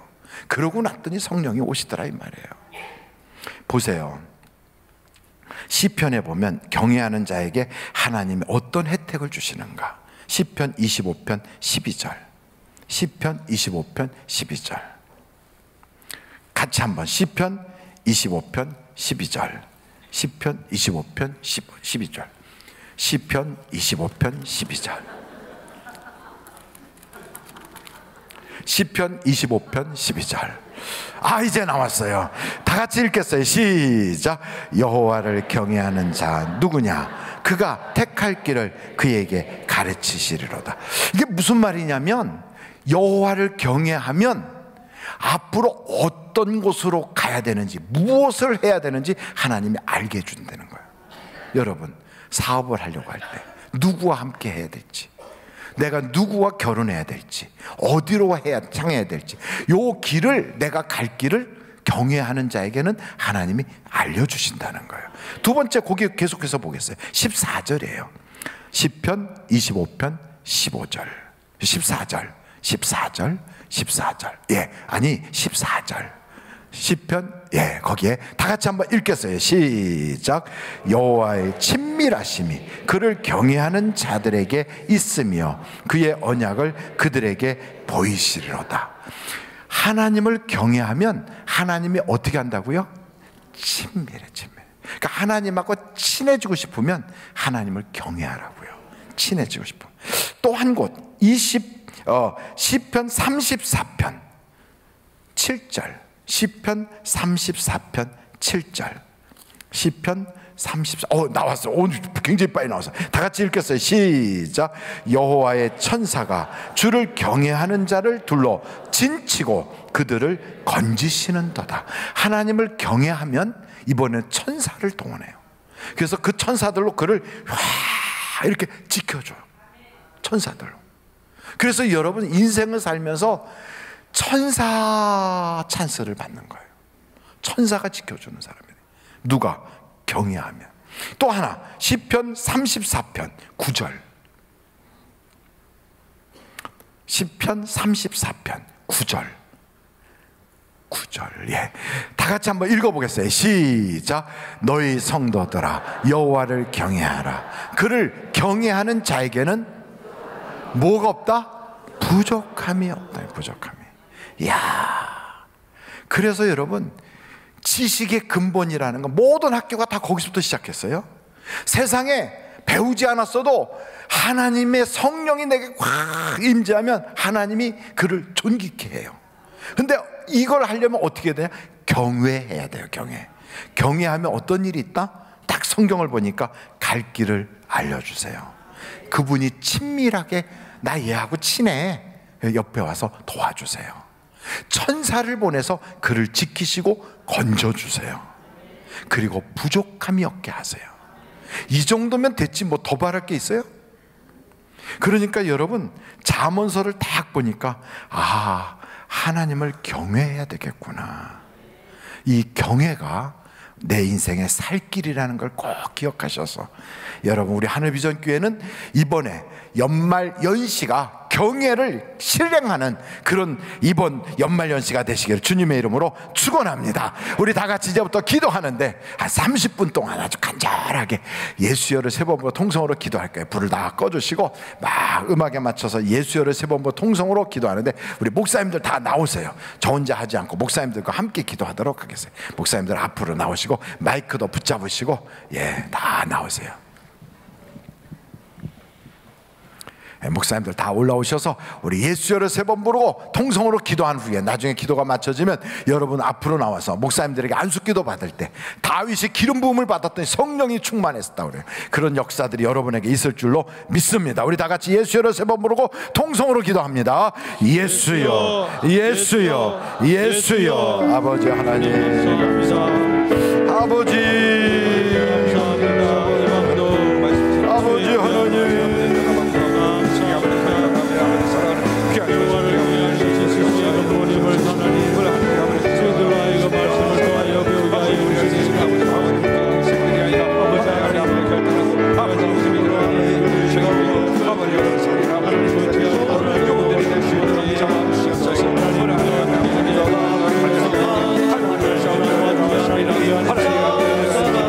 D: 그러고 났더니 성령이 오시더라 이 말이에요. 보세요. 시편에 보면 경외하는 자에게 하나님이 어떤 혜택을 주시는가. 시편 25편 12절. 시편 25편 12절. 같이 한번 시편 25편 12절. 시편 25편 12절. 시편 25편 12절. 시편 25편 12절. 아, 이제 나왔어요. 다 같이 읽겠어요. 시작. 여호와를 경외하는 자 누구냐? 그가 택할 길을 그에게 가르치시리로다. 이게 무슨 말이냐면, 여호와를 경외하면 앞으로 어떤 곳으로 가야 되는지, 무엇을 해야 되는지 하나님이 알게 해준다는 거예요. 여러분, 사업을 하려고 할 때 누구와 함께 해야 될지, 내가 누구와 결혼해야 될지, 어디로 향해야 될지, 요 길을, 내가 갈 길을 경외하는 자에게는 하나님이 알려주신다는 거예요. 두 번째, 거기 계속해서 보겠어요. 14절이에요. 시편 25편 15절. 14절. 14절. 14절. 예, 아니 14절. 시편, 예, 거기에 다 같이 한번 읽겠어요. 시작. 여호와의 친밀하심이 그를 경외하는 자들에게 있으며 그의 언약을 그들에게 보이시리로다. 하나님을 경외하면 하나님이 어떻게 한다고요? 친밀해. 그러니까 하나님하고 친해지고 싶으면 하나님을 경외하라고요. 친해지고 싶으면. 또 한 곳, 시편 34편 7절. 시편 34편 7절. 시편 34. 나왔어. 오늘 굉장히 빨리 나왔어. 다 같이 읽겠어요. 시작. 여호와의 천사가 주를 경외하는 자를 둘러 진치고 그들을 건지시는도다. 하나님을 경외하면 이번엔 천사를 동원해요. 그래서 그 천사들로 그를 이렇게 지켜줘요. 천사들로. 그래서 여러분 인생을 살면서 천사 찬스를 받는 거예요. 천사가 지켜주는 사람이에요. 누가? 경외하면. 또 하나, 시편 34편 9절. 시편 34편 9절. 예. 다 같이 한번 읽어보겠어요. 시작. 너희 성도들아 여호와를 경외하라. 그를 경외하는 자에게는 뭐가 없다? 부족함이 없다. 부족함이. 이야. 그래서 여러분 지식의 근본이라는 건 모든 학교가 다 거기서부터 시작했어요. 세상에 배우지 않았어도 하나님의 성령이 내게 확 임재하면 하나님이 그를 존귀케 해요. 근데 이걸 하려면 어떻게 돼요? 경외해야 돼요. 경외하면 어떤 일이 있다? 딱 성경을 보니까 갈 길을 알려주세요. 그분이 친밀하게 나 얘하고 친해. 옆에 와서 도와주세요. 천사를 보내서 그를 지키시고 건져주세요. 그리고 부족함이 없게 하세요. 이 정도면 됐지 뭐 더 바랄 게 있어요? 그러니까 여러분 잠언서를 딱 보니까 하나님을 경외해야 되겠구나. 이 경외가 내 인생의 살 길이라는 걸 꼭 기억하셔서 여러분 우리 하늘비전교회는 이번에 연말 연시가 경외를 실행하는 그런 이번 연말 연시가 되시기를 주님의 이름으로 축원합니다. 우리 다 같이 이제부터 기도하는데 한 30분 동안 아주 간절하게 예수여를 세 번부터 통성으로 기도할 거예요. 불을 다 꺼주시고 막 음악에 맞춰서 예수여를 세 번부터 통성으로 기도하는데 우리 목사님들 다 나오세요. 저 혼자 하지 않고 목사님들과 함께 기도하도록 하겠어요. 목사님들 앞으로 나오시고 마이크도 붙잡으시고 다 나오세요. 목사님들 다 올라오셔서 우리 예수여를 세 번 부르고 통성으로 기도한 후에 나중에 기도가 맞춰지면 여러분 앞으로 나와서 목사님들에게 안수기도 받을 때 다윗이 기름 부음을 받았더니 성령이 충만했었다고 그래요. 그런 역사들이 여러분에게 있을 줄로 믿습니다. 우리 다 같이 예수여를 세 번 부르고 통성으로 기도합니다. 예수여, 예수여, 예수여. 아버지 하나님, 아버지 하나님,
E: 하나님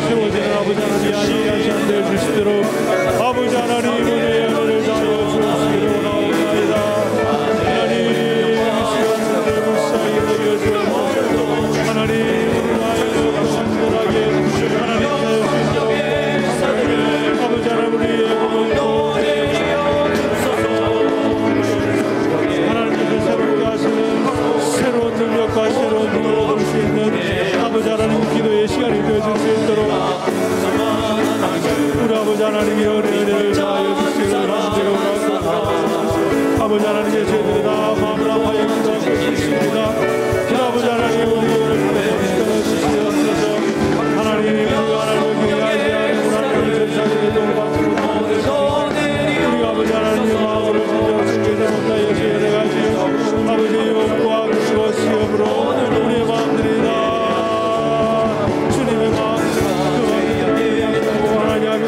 B: 세워지는 아버지 하나님 안전히 안되어 주시도록 아버지 하나님 은혜의 은혜를 다하여 주시기를 원하옵나이다. 하나님 이 시간을 무사히 먹여주옵소서. 하나님 나의 간절하게 하나님 사여 주시도록 아버지 하나님 우리의 몸을 하나님께서 새롭게 하시는 새로운 능력과 새로운 힘을 얻을 수 있는 아버지 하나님 기도의 시간이 되어질 수 있도록 우리 아버지 하나님의 은혜를 다하여 주시기를 원하옵나이다. 아버지 하나님의 죄들이 다 마음을 아파하여 기도하고 있습니다. 우리 아버지 하나님 우리를 부탁하여 주시옵소서. 하나님 그 하나님을 경외하지 않는 하나님을 전사하게 되도록 받고 우리 아버지 하나님의 마음을 진정 숨기지 못하여 지어내가지고 아버지의 몸과 그리고 시험으로 우리의 마음들이 다 주님의 마음을 하나님 앞에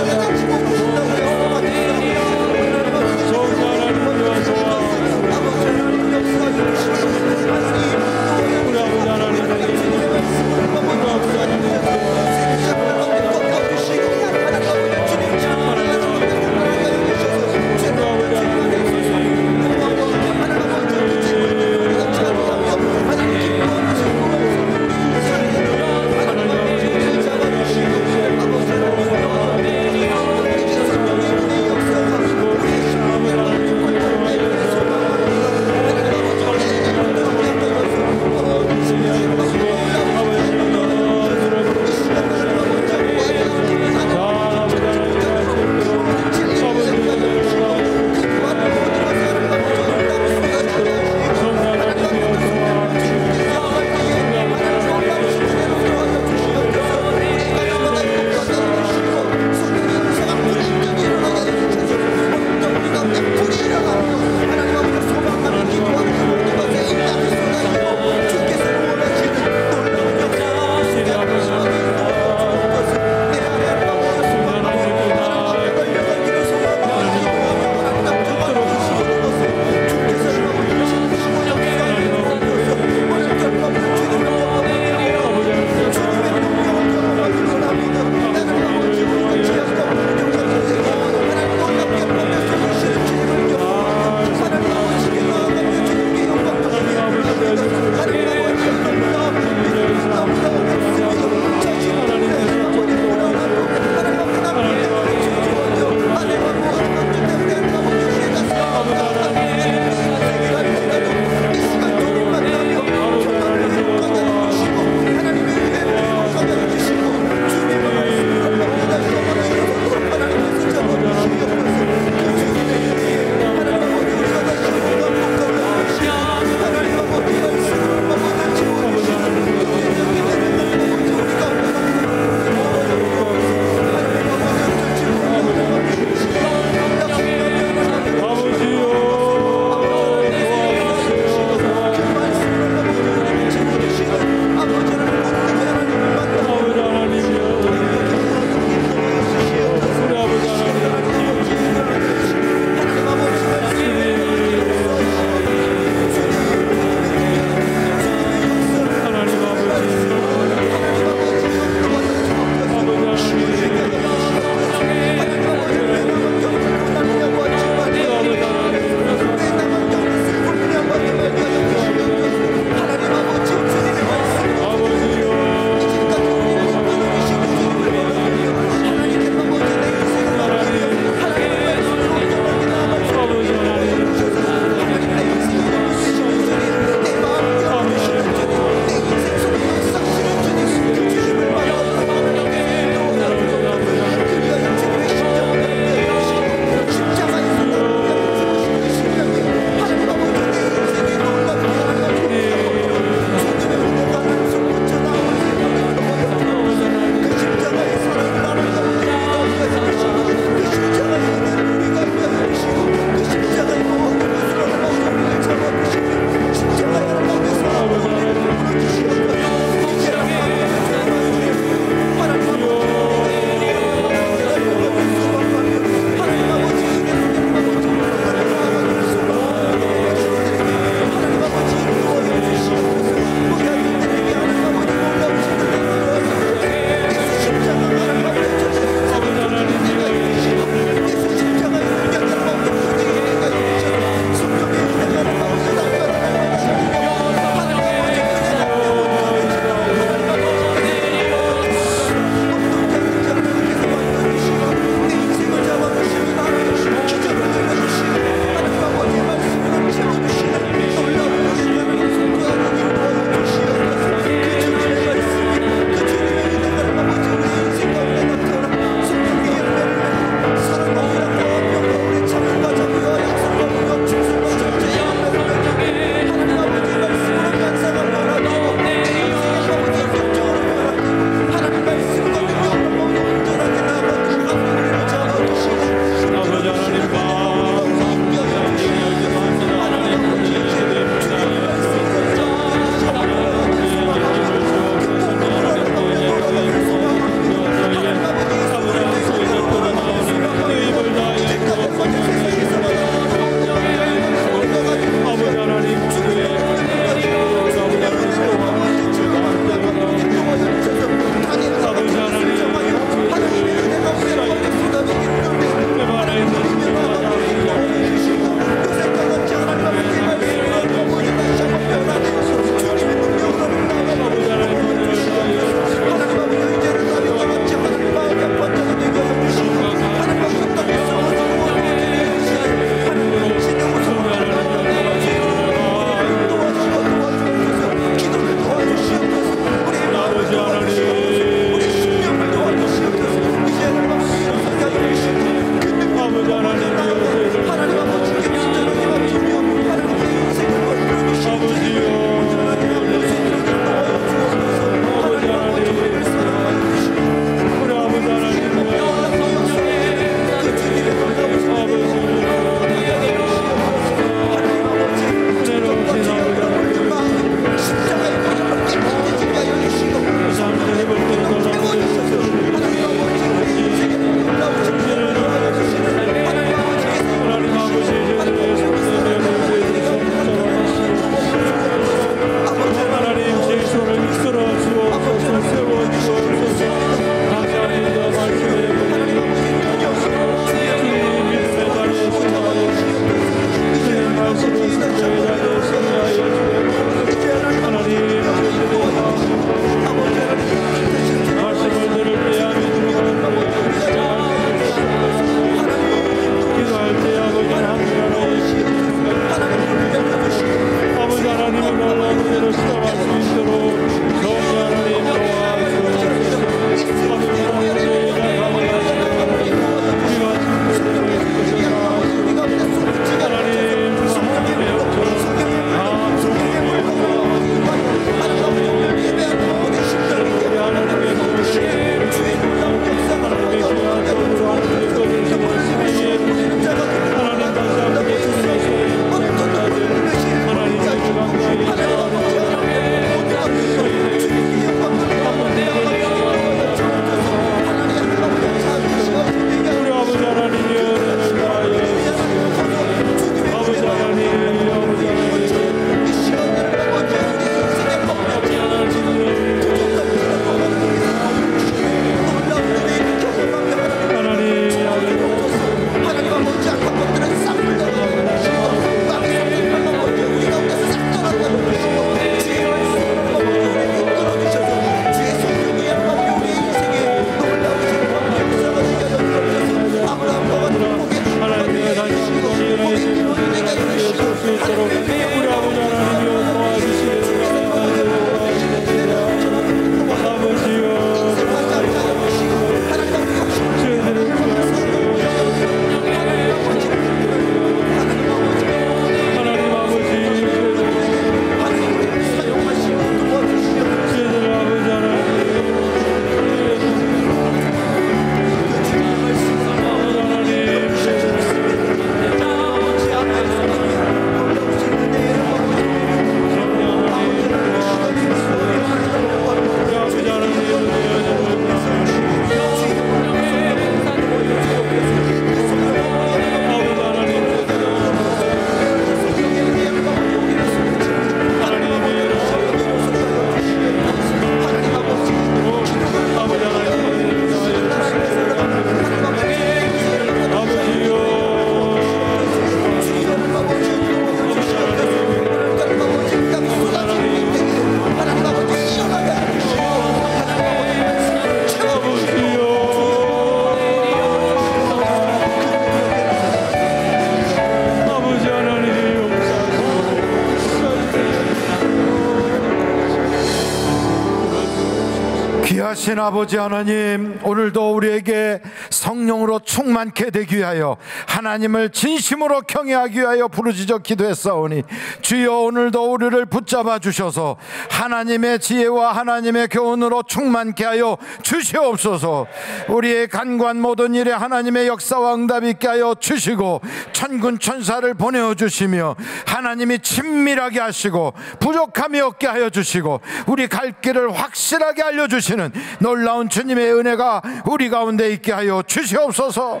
D: 거룩하신 아버지 하나님, 오늘도 우리에게 성령으로 충만케 되기 위하여 하나님을 진심으로 경외하기 위하여 부르짖어 기도했사오니 주여 오늘도 우리를 붙잡아 주셔서 하나님의 지혜와 하나님의 교훈으로 충만케 하여 주시옵소서. 우리의 간구한 모든 일에 하나님의 역사와 응답이 있게 하여 주시고 천군 천사를 보내어 주시며 하나님이 친밀하게 하시고 부족함이 없게 하여 주시고 우리 갈 길을 확실하게 알려주시는 놀라운 주님의 은혜가 우리 가운데 있게 하여 주시옵소서.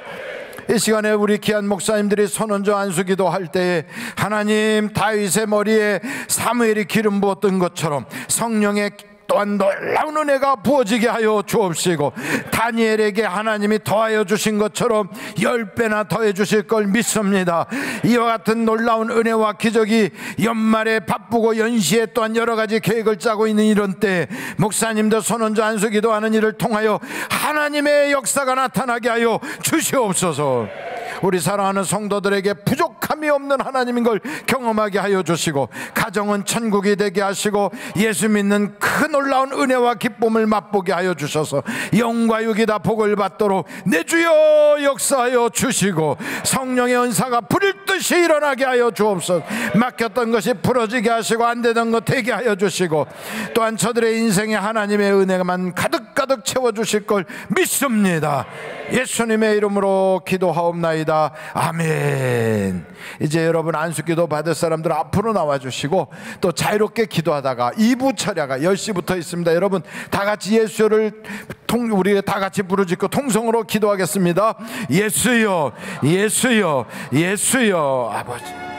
D: 이 시간에 우리 귀한 목사님들이 선언조 안수기도 할 때에 하나님 다윗의 머리에 사무엘이 기름 부었던 것처럼 성령의 또한 놀라운 은혜가 부어지게 하여 주옵시고 다니엘에게 하나님이 더하여 주신 것처럼 10배나 더해 주실 걸 믿습니다. 이와 같은 놀라운 은혜와 기적이 연말에 바쁘고 연시에 또한 여러 가지 계획을 짜고 있는 이런 때 목사님들 선언조 안수기도 하는 일을 통하여 하나님의 역사가 나타나게 하여 주시옵소서. 우리 사랑하는 성도들에게 부족함이 없는 하나님인 걸 경험하게 하여 주시고 가정은 천국이 되게 하시고 예수 믿는 그 놀라운 은혜와 기쁨을 맛보게 하여 주셔서 영과 육이 다 복을 받도록 내 주여 역사하여 주시고 성령의 은사가 불일 듯이 일어나게 하여 주옵소서. 막혔던 것이 풀어지게 하시고 안 되던 것 되게 하여 주시고 또한 저들의 인생에 하나님의 은혜만 가득가득 채워주실 걸 믿습니다. 예수님의 이름으로 기도하옵나이다. 아멘. 이제 여러분 안수기도 받을 사람들 앞으로 나와주시고 또 자유롭게 기도하다가 2부 철야가 10시부터 있습니다. 여러분 다 같이 예수를 우리 다 같이 부르짖고 통성으로 기도하겠습니다. 예수여 예수여 예수여 아버지